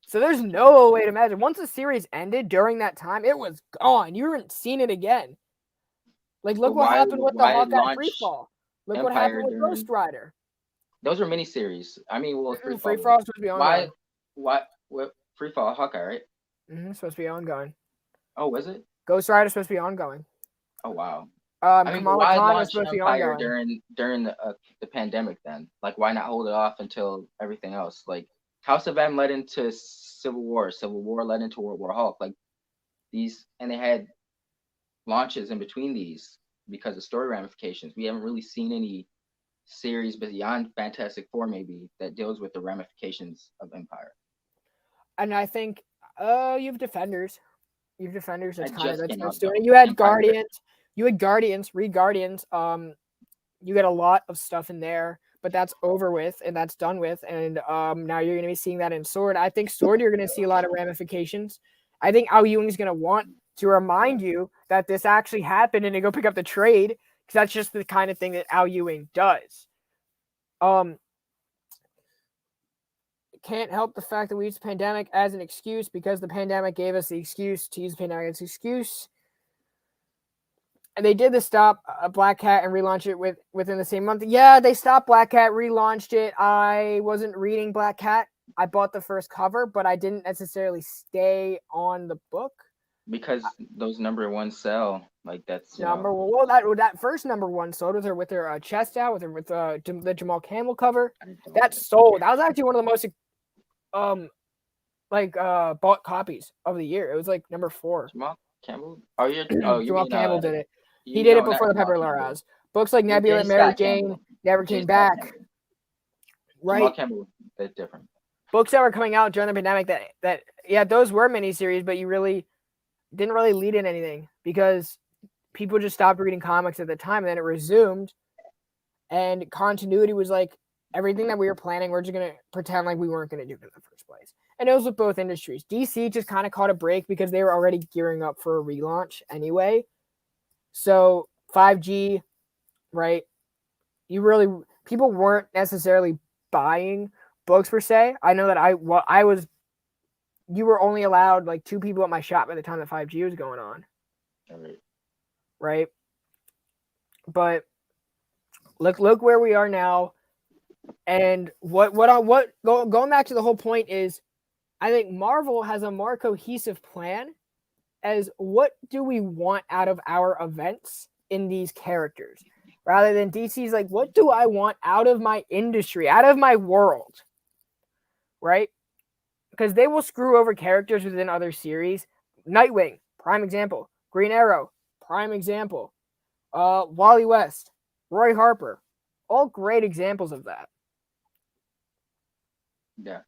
So there's no way to imagine. Once the series ended during that time, it was gone. You haven't seen it again. Like, look what happened with the Hawkeye Freefall. Look what happened with Ghost Rider. Those are miniseries. Freefall is supposed to be ongoing. What Freefall, Hawkeye, right? It's supposed to be ongoing. Oh, was it? Ghost Rider is supposed to be ongoing. Oh, wow. Kamala why Khan launch Empire during the pandemic then? Like, why not hold it off until everything else? Like, House of M led into Civil War. Civil War led into World War Hulk. Like, these, and they had launches in between these because of story ramifications. We haven't really seen any series beyond Fantastic Four, maybe, that deals with the ramifications of Empire. And I think, you have Defenders. That's kind of that's doing. You had Empire. Guardians. You had Guardians, read Guardians. You get a lot of stuff in there, but that's over with and that's done with. And now you're going to be seeing that in Sword. I think Sword, you're going to see a lot of ramifications. I think Al Ewing is going to want to remind you that this actually happened and to go pick up the trade, because that's just the kind of thing that Al Ewing does. Can't help the fact that we use the pandemic as an excuse, because the pandemic gave us the excuse to use the pandemic as an excuse. And they did the stop Black Cat and relaunch it within the same month. Yeah, they stopped Black Cat, relaunched it. I wasn't reading Black Cat. I bought the first cover, but I didn't necessarily stay on the book. because those number one sell. Like that's That first number one sold with her chest out, with the Jamal Campbell cover. I don't That get it. sold. That was actually one of the most bought copies of the year. It was like number 4. Jamal Campbell. You Jamal mean Campbell did it. He you did it know not before the Jamal Pepper Campbell. Laraz. Books like You're Nebula, J. Mary Scott Jane Campbell. never J. came Scott back. Campbell. Jamal Right? Campbell is different. Books that were coming out during the pandemic that those were miniseries, but you really didn't really lead in anything because people just stopped reading comics at the time, and then it resumed, and continuity was like everything that we were planning, we're just gonna pretend like we weren't gonna do it in the first place. And it was with both industries. DC just kind of caught a break because they were already gearing up for a relaunch anyway. So 5G, right? People weren't necessarily buying books per se. I know that you were only allowed like 2 people at my shop at the time that 5G was going on. All right. Right? But look where we are now. And going back to the whole point is I think Marvel has a more cohesive plan as what do we want out of our events in these characters, rather than DC's like, what do I want out of my industry, out of my world, right? Because they will screw over characters within other series. Nightwing, prime example. Green Arrow, prime example. Wally West, Roy Harper, all great examples of that. Yeah.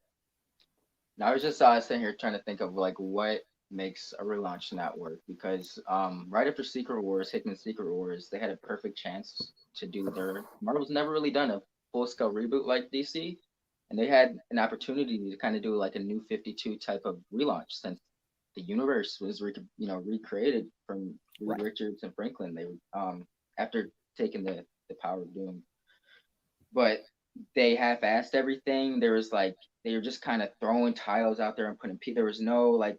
Now I was just sitting here trying to think of like what makes a relaunch not work because right after Secret Wars, Hickman's Secret Wars, they had a perfect chance to do their Marvel's never really done a full scale reboot like DC, and they had an opportunity to kind of do like a new 52 type of relaunch since the universe was recreated from Reed Right. Richards and Franklin. They after taking the power of doom, but they half-assed everything. There was like they were just kind of throwing titles out there and putting. There was no like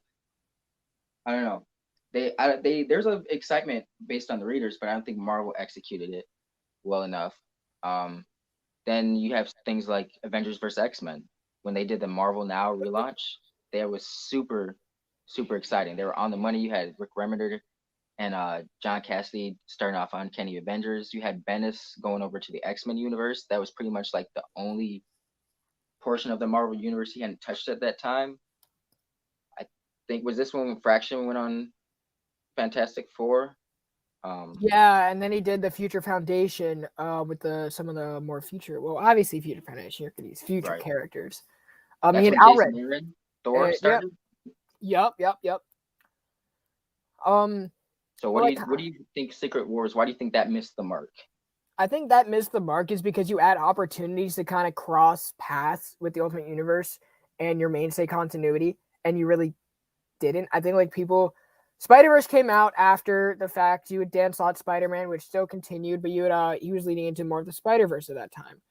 I don't know. There's a excitement based on the readers, but I don't think Marvel executed it well enough. Um, then you have things like Avengers vs X-Men when they did the Marvel Now relaunch. That was super exciting. They were on the money. You had Rick Remender and John Cassidy starting off on Uncanny Avengers. You had Bendis going over to the X-Men universe. That was pretty much like the only portion of the Marvel universe he hadn't touched at that time. I think was this when Fraction went on Fantastic Four. Yeah, and then he did the Future Foundation with some of the more obviously Future Foundation, here these future right. characters. That's He had when Alred. Jason Aaron, Thor started. Yep. So what do you think Secret Wars? Why do you think that missed the mark? I think that missed the mark is because you add opportunities to kind of cross paths with the Ultimate Universe and your mainstay continuity, and you really didn't. I think like Spider-Verse came out after the fact. You had Dan Slott Spider-Man, which still continued, but he was leading into more of the Spider-Verse at that time.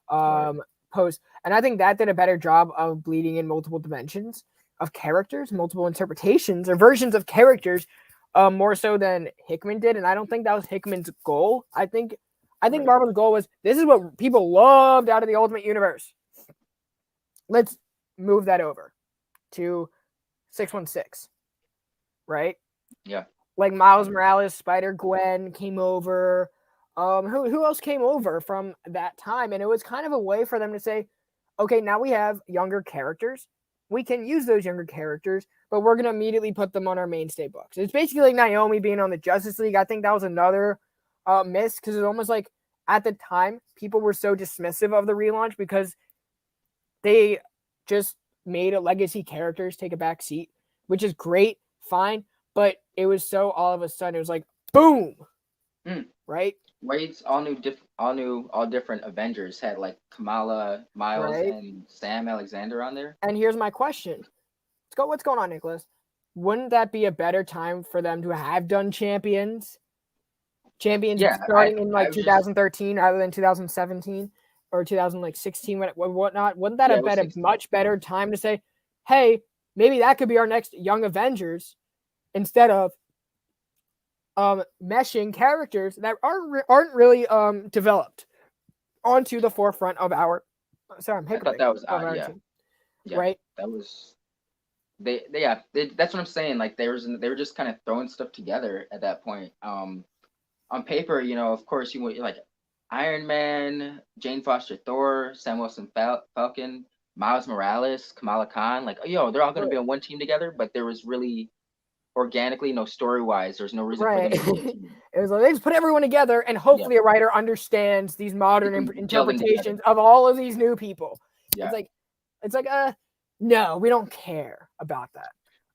Right. Post, and I think that did a better job of bleeding in multiple dimensions of characters, multiple interpretations or versions of characters, more so than Hickman did. And I don't think that was Hickman's goal. I think Right. Marvel's goal was this is what people loved out of the Ultimate Universe. Let's move that over to 616. Right? Yeah. Like Miles Morales, Spider-Gwen came over. Who else came over from that time? And it was kind of a way for them to say, okay, now we have younger characters. We can use those younger characters, but we're going to immediately put them on our mainstay books. It's basically like Naomi being on the Justice League. I think that was another miss because it's almost like at the time, people were so dismissive of the relaunch because they just made legacy characters take a back seat, which is great, fine, but it was so all of a sudden, it was like, boom, right? Wade's all different Avengers had like Kamala, Miles, Right. and Sam Alexander on there. And here's my question. What's going on, Nicholas? Wouldn't that be a better time for them to have done Champions? Yeah, starting in like 2013 rather than 2017 or 2016, whatnot. Wouldn't that have been a much better time to say, hey, maybe that could be our next Young Avengers instead of meshing characters that aren't really developed onto the forefront of our. Sorry, I'm hiccuping. I thought that was odd. Yeah, right. That that's what I'm saying. Like they were just kind of throwing stuff together at that point. On paper, of course you want like Iron Man, Jane Foster Thor, Sam Wilson Falcon, Miles Morales, Kamala Khan. Like, they're all going to be on one team together, but there was really organically, no story wise, there's no reason for them to be a team. It was like they just put everyone together, and hopefully a writer understands these modern interpretations of all of these new people. Yeah. It's like no, we don't care about that.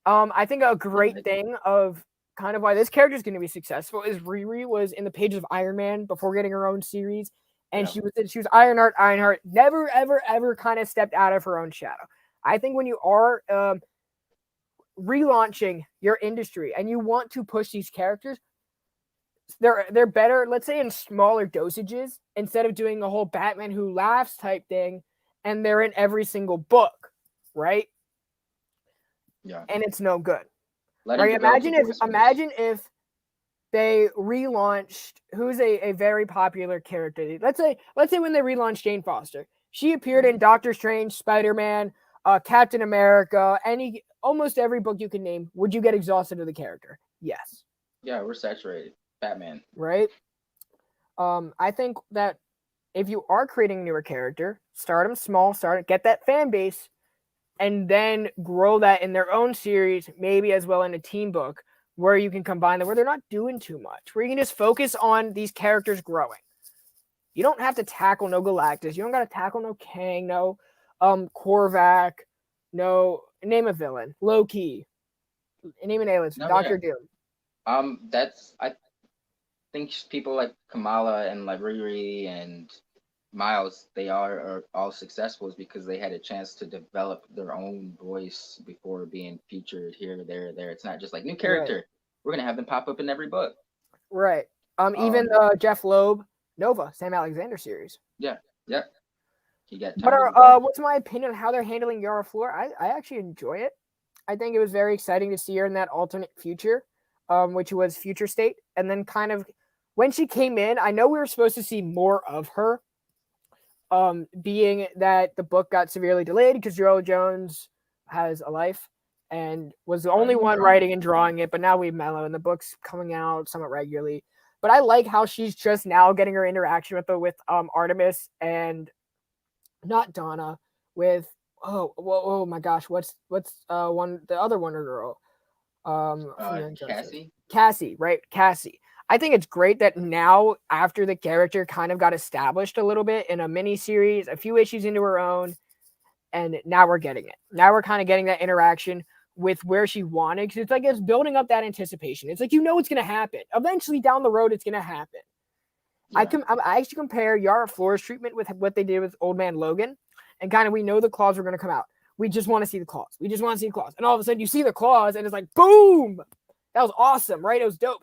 I think a great thing of kind of why this character is going to be successful is Riri was in the pages of Iron Man before getting her own series, and she was Ironheart, never ever kind of stepped out of her own shadow. I think when you are relaunching your industry and you want to push these characters, they're better, let's say, in smaller dosages, instead of doing a whole Batman Who Laughs type thing and they're in every single book, right? Yeah. And it's no good. Right? Imagine if they relaunched who's a very popular character. Let's say when they relaunched Jane Foster. She appeared in Doctor Strange, Spider-Man, Captain America, almost every book you can name. Would you get exhausted of the character? Yes. Yeah, we're saturated. Batman. Right? I think that if you are creating a newer character, start them small, get that fan base, and then grow that in their own series, maybe as well in a team book, where you can combine them, where they're not doing too much, where you can just focus on these characters growing. You don't have to tackle no Galactus. You don't got to tackle no Kang, no Korvac, no, name a villain, Loki, name an alien, Dr. Doom. I think people like Kamala and like Riri and Miles, they are all successful is because they had a chance to develop their own voice before being featured here, there. It's not just like new character. Right. We're gonna have them pop up in every book. Right. Even Jeff Loeb, Nova, Sam Alexander series. Yeah. He got. But what's my opinion on how they're handling Yara Flor? I actually enjoy it. I think it was very exciting to see her in that alternate future, which was Future State, and then kind of when she came in, I know we were supposed to see more of her. Being that the book got severely delayed because Joelle Jones has a life and was the only one writing and drawing it, but now we've mellowed and the book's coming out somewhat regularly. But I like how she's just now getting her interaction with Artemis and not Donna, with oh my gosh, what's the other Wonder Girl? Cassie, right? Cassie. I think it's great that now, after the character kind of got established a little bit in a mini series, a few issues into her own, and now we're getting it. Now we're kind of getting that interaction with where she wanted. Because it's like it's building up that anticipation. It's like it's going to happen. Eventually, down the road, it's going to happen. Yeah. I actually compare Yara Flor's treatment with what they did with Old Man Logan, and kind of we know the claws were going to come out. We just want to see the claws. And all of a sudden, you see the claws, and it's like, boom! That was awesome, right? It was dope.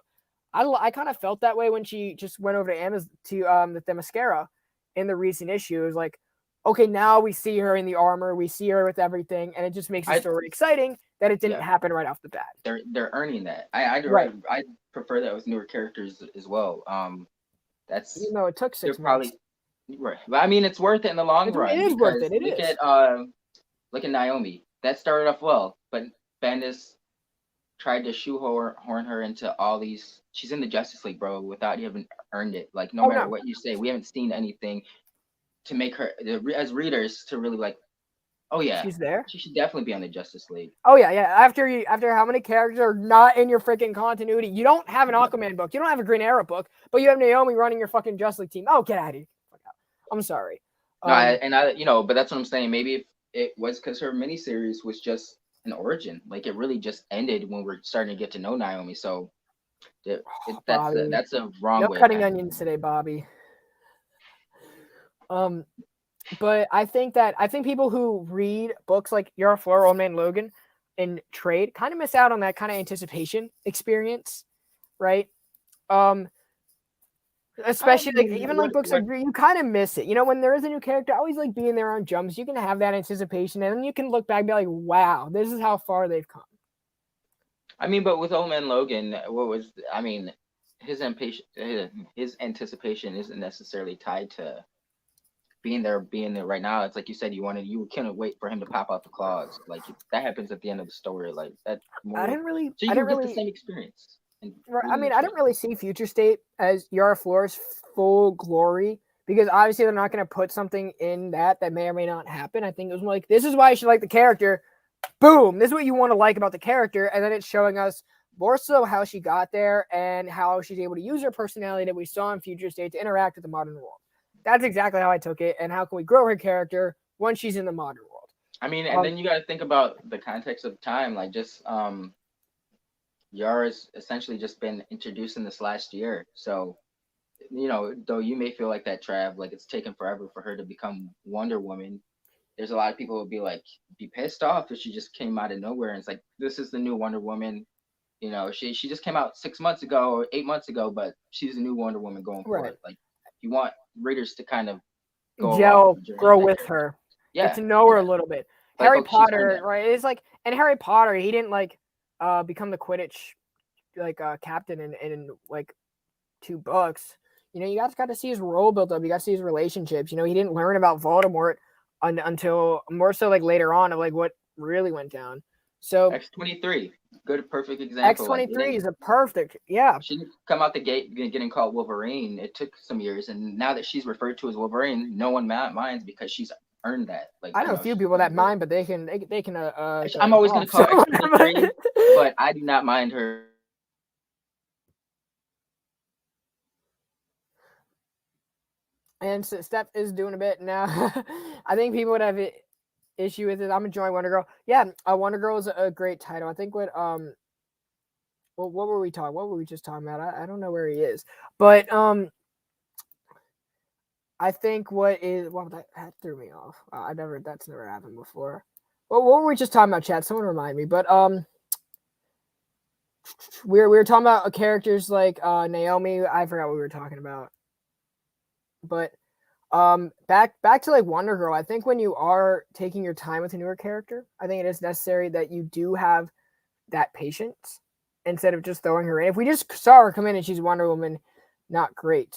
I kind of felt that way when she just went over to Amazon to the mascara in the recent issue. It was like, okay, now we see her in the armor, we see her with everything, and it just makes the story exciting that it didn't happen right off the bat. They're earning that. I prefer that with newer characters as well. That's even though it took 6 months. Right. But I mean, it's worth it in the long run. It is worth it. Look at Naomi. That started off well, but Bendis tried to shoehorn her into all these. She's in the Justice League, bro, without even earned it. Like, no matter what you say, we haven't seen anything to make her, as readers, to really like, oh yeah, she's there. She should definitely be on the Justice League. Oh yeah. After how many characters are not in your freaking continuity? You don't have an Aquaman book, you don't have a Green Arrow book, but you have Naomi running your fucking Justice League team. Oh, get out of here! I'm sorry. But that's what I'm saying. Maybe if it was because her miniseries was just an origin, like it really just ended when we're starting to get to know Naomi. So that's a wrong way. No cutting onions today, Bobby. But I think people who read books like Yara Flor, Old Man Logan in trade kind of miss out on that kind of anticipation experience, right? Especially books like you kind of miss it. When there is a new character, I always like being there on jumps. You can have that anticipation, and then you can look back and be like, wow, this is how far they've come. I mean, but with Old Man Logan, his anticipation isn't necessarily tied to being there right now. It's like you said, you couldn't wait for him to pop out the claws. Like that happens at the end of the story. Like that I more, didn't really, so you I can didn't get the really. same experience. I mean, I didn't really see Future State as Yara Flor's full glory because obviously they're not going to put something in that may or may not happen. I think it was more like, this is why you should like the character. Boom! This is what you want to like about the character, and then it's showing us more so how she got there and how she's able to use her personality that we saw in Future State to interact with the modern world. That's exactly how I took it, and how can we grow her character once she's in the modern world? I mean, and then you got to think about the context of time, like just Yara's essentially just been introduced in this last year. So, though you may feel like that, Trav, like it's taken forever for her to become Wonder Woman, there's a lot of people who would be pissed off if she just came out of nowhere. And it's like, this is the new Wonder Woman. She just came out 6 months ago or 8 months ago, but she's the new Wonder Woman going forward. Like, you want readers to kind of grow with her. Yeah. Get to know her a little bit. Like, Harry Potter, right? It's like, and Harry Potter, he didn't become the Quidditch captain in like 2 books. You guys got to see his role built up. You got to see his relationships. He didn't learn about Voldemort until more so like later on of like what really went down. So X-23, good, perfect example. X-23 is a perfect, yeah. She didn't come out the gate getting called Wolverine. It took some years, and now that she's referred to as Wolverine, no one minds because she's earned that. Like, I know a few people that mind, but they can. I'm always going to call her X-23, but I do not mind her. And so Steph is doing a bit now. I think people would have an issue with it. I'm enjoying Wonder Girl. Yeah, Wonder Girl is a great title. I think what what were we talking? What were we just talking about? I don't know where he is, but I think that threw me off. That's never happened before. Well, what were we just talking about, Chad? Someone remind me. But we were talking about characters like Naomi. I forgot what we were talking about. But back to like Wonder Girl. I think when you are taking your time with a newer character, I think it is necessary that you do have that patience instead of just throwing her in. If we just saw her come in and she's Wonder Woman, not great.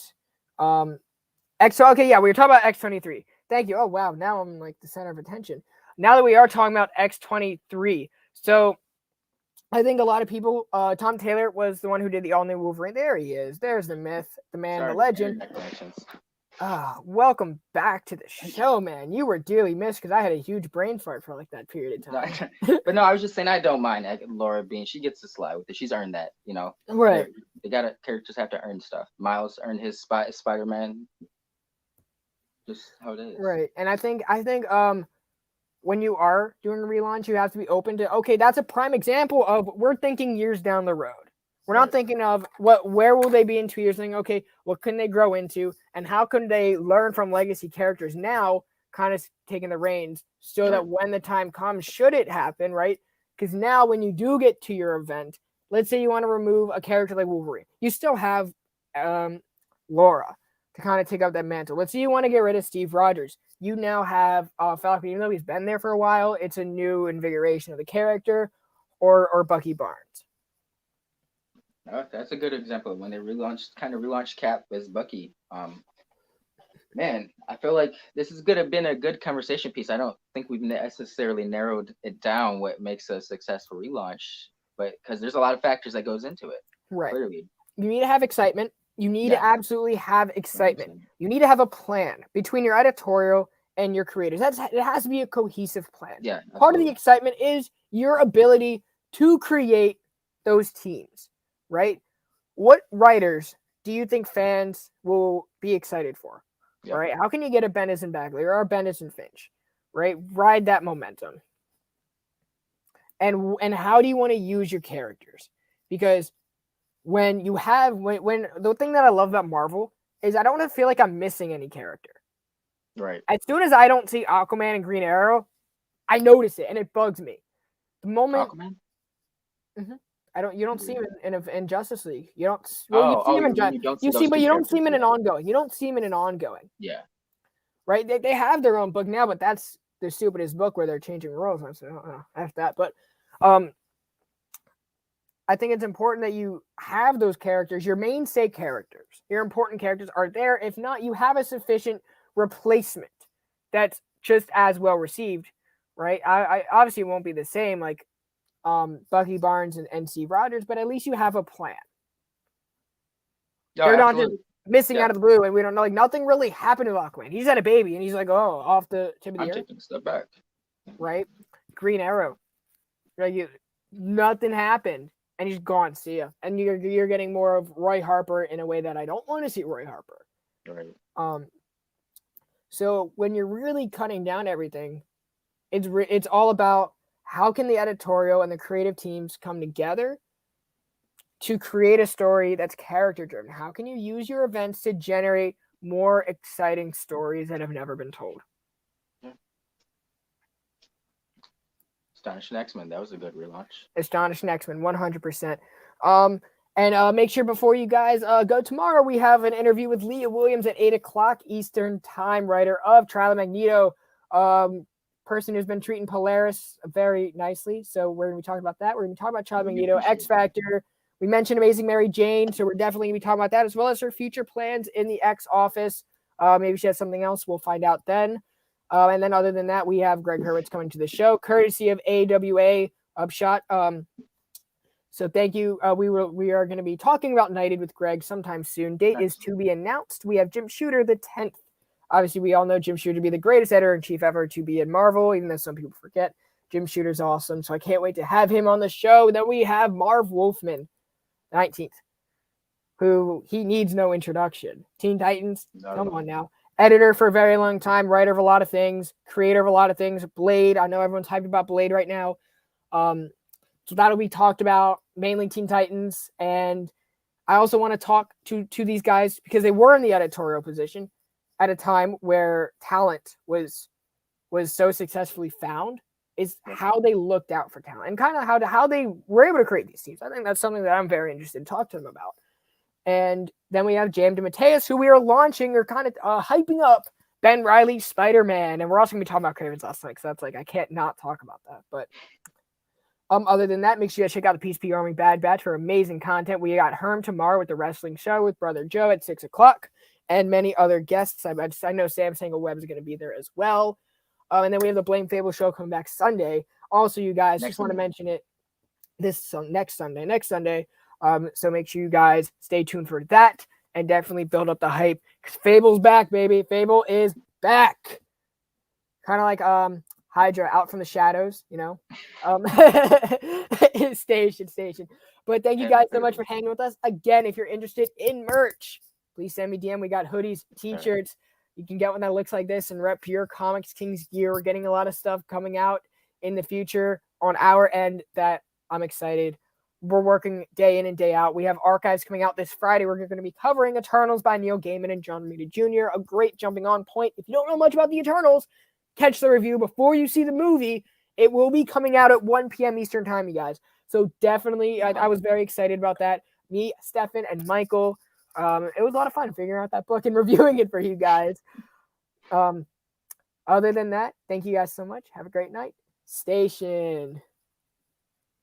We were talking about X-23. Thank you. Oh wow, now I'm like the center of attention. Now that we are talking about X-23, so I think a lot of people. Tom Taylor was the one who did the all-new Wolverine. There he is. There's the myth, the man, the legend. Welcome back to the show, man. You were dearly missed because I had a huge brain fart for like that period of time. But no, I was just saying I don't mind Laura being. She gets to slide with it. She's earned that, Right. Characters have to earn stuff. Miles earned his Spider-Man. Just how it is. Right, and I think when you are doing a relaunch, you have to be open to that's a prime example of we're thinking years down the road. We're not thinking of where will they be in 2 years, thinking, okay, what can they grow into and how can they learn from legacy characters now, kind of taking the reins so that when the time comes, should it happen, right? Because now when you do get to your event, let's say you want to remove a character like Wolverine, you still have Laura to kind of take up that mantle. Let's say you want to get rid of Steve Rogers. You now have Falcon, even though he's been there for a while, it's a new invigoration of the character, or Bucky Barnes. That's a good example when they relaunched Cap as Bucky. Man, I feel like this has been a good conversation piece. I don't think we've necessarily narrowed it down what makes a successful relaunch, but because there's a lot of factors that goes into it. Right. Clearly. You need to have excitement. You need to absolutely have excitement. You need to have a plan between your editorial and your creators. It has to be a cohesive plan. Yeah. Absolutely. Part of the excitement is your ability to create those teams. Right? What writers do you think fans will be excited for? Yeah. Right? How can you get a Bendis and Bagley or a Bendis and Finch? Right? Ride that momentum. And how do you want to use your characters? Because when the thing that I love about Marvel is I don't want to feel like I'm missing any character. Right. As soon as I don't see Aquaman and Green Arrow, I notice it and it bugs me. The moment Aquaman? Mm-hmm. You don't see him in Justice League. You don't. Well, you see him in Justice. But you don't see him in an ongoing. You don't see him in an ongoing. Yeah. Right. They have their own book now, but that's the stupidest book where they're changing roles. I said, after that. But I think it's important that you have those characters, your mainstay characters, your important characters are there. If not, you have a sufficient replacement that's just as well received, right? I obviously it won't be the same like Bucky Barnes and Steve Rogers, but at least you have a plan. Oh, They're not absolutely. just missing Yeah. out of the blue, and we don't know. Like nothing really happened to Aquaman. He's had a baby, and he's like, oh, off the tip of the I'm earth, taking a step back. right? Green Arrow, like nothing happened, and he's gone. See ya. And you're getting more of Roy Harper in a way that I don't want to see Roy Harper. Right. So when you're really cutting down everything, it's all about how can the editorial and the creative teams come together to create a story that's character driven. How can you use your events to generate more exciting stories that have never been told? Yeah. Astonishing X-Men, that was a good relaunch. Astonishing X-Men, 100%. And make sure before you guys go tomorrow, we have an interview with Leah Williams at 8 o'clock Eastern Time, writer of Trial of Magneto, person who's been treating Polaris very nicely. So we're going to be talking about that. We're going to be talking about Trial of Magneto, X Factor. We mentioned Amazing Mary Jane, so we're definitely going to be talking about that, as well as her future plans in the X office. Maybe she has something else. We'll find out then. And then other than that, we have Greg Hurwitz coming to the show, courtesy of AWA Upshot. So thank you. We are going to be talking about Knighted with Greg sometime soon. Date is to be announced. We have Jim Shooter the 10th. Obviously, we all know Jim Shooter to be the greatest editor-in-chief ever to be in Marvel, even though some people forget. Jim Shooter's awesome, so I can't wait to have him on the show. Then we have Marv Wolfman, 19th, who he needs no introduction. Teen Titans, come on now. Editor for a very long time, writer of a lot of things, creator of a lot of things. Blade, I know everyone's hyped about Blade right now. So that'll be talked about, mainly Teen Titans. And I also want to talk to these guys because they were in the editorial position at a time where talent was so successfully found, is how they looked out for talent and kind of how they were able to create these teams. I think that's something that I'm very interested in talking to them about. And then we have Jam DeMatteis, who we are launching or kind of hyping up, Ben Reilly, Spider-Man. And we're also going to be talking about Craven's Last Night, so that's like, I can't not talk about that. But other than that, make sure you guys check out the PCP Army Bad Batch for amazing content. We got Herm tomorrow with the wrestling show with Brother Joe at 6 o'clock and many other guests. I know Sam Sangle Webb is going to be there as well. And then we have the Blame Fable show coming back Sunday. Also, you guys, just want to mention it next Sunday. So make sure you guys stay tuned for that and definitely build up the hype because Fable's back, baby. Fable is back. Kind of like Hydra out from the shadows, you know. Station. But thank you guys so much for hanging with us. Again, if you're interested in merch, please send me DM. We got hoodies, t-shirts. You can get one that looks like this and rep Pure Comics King's gear. We're getting a lot of stuff coming out in the future on our end that I'm excited. We're working day in and day out. We have archives coming out this Friday. We're going to be covering Eternals by Neil Gaiman and John Romita Jr. A great jumping on point. If you don't know much about the Eternals, catch the review before you see the movie. It will be coming out at 1 p.m. Eastern time, you guys. So definitely, I was very excited about that. Me, Stefan, and Michael. It was a lot of fun figuring out that book and reviewing it for you guys. Other than that, thank you guys so much. Have a great night. Station.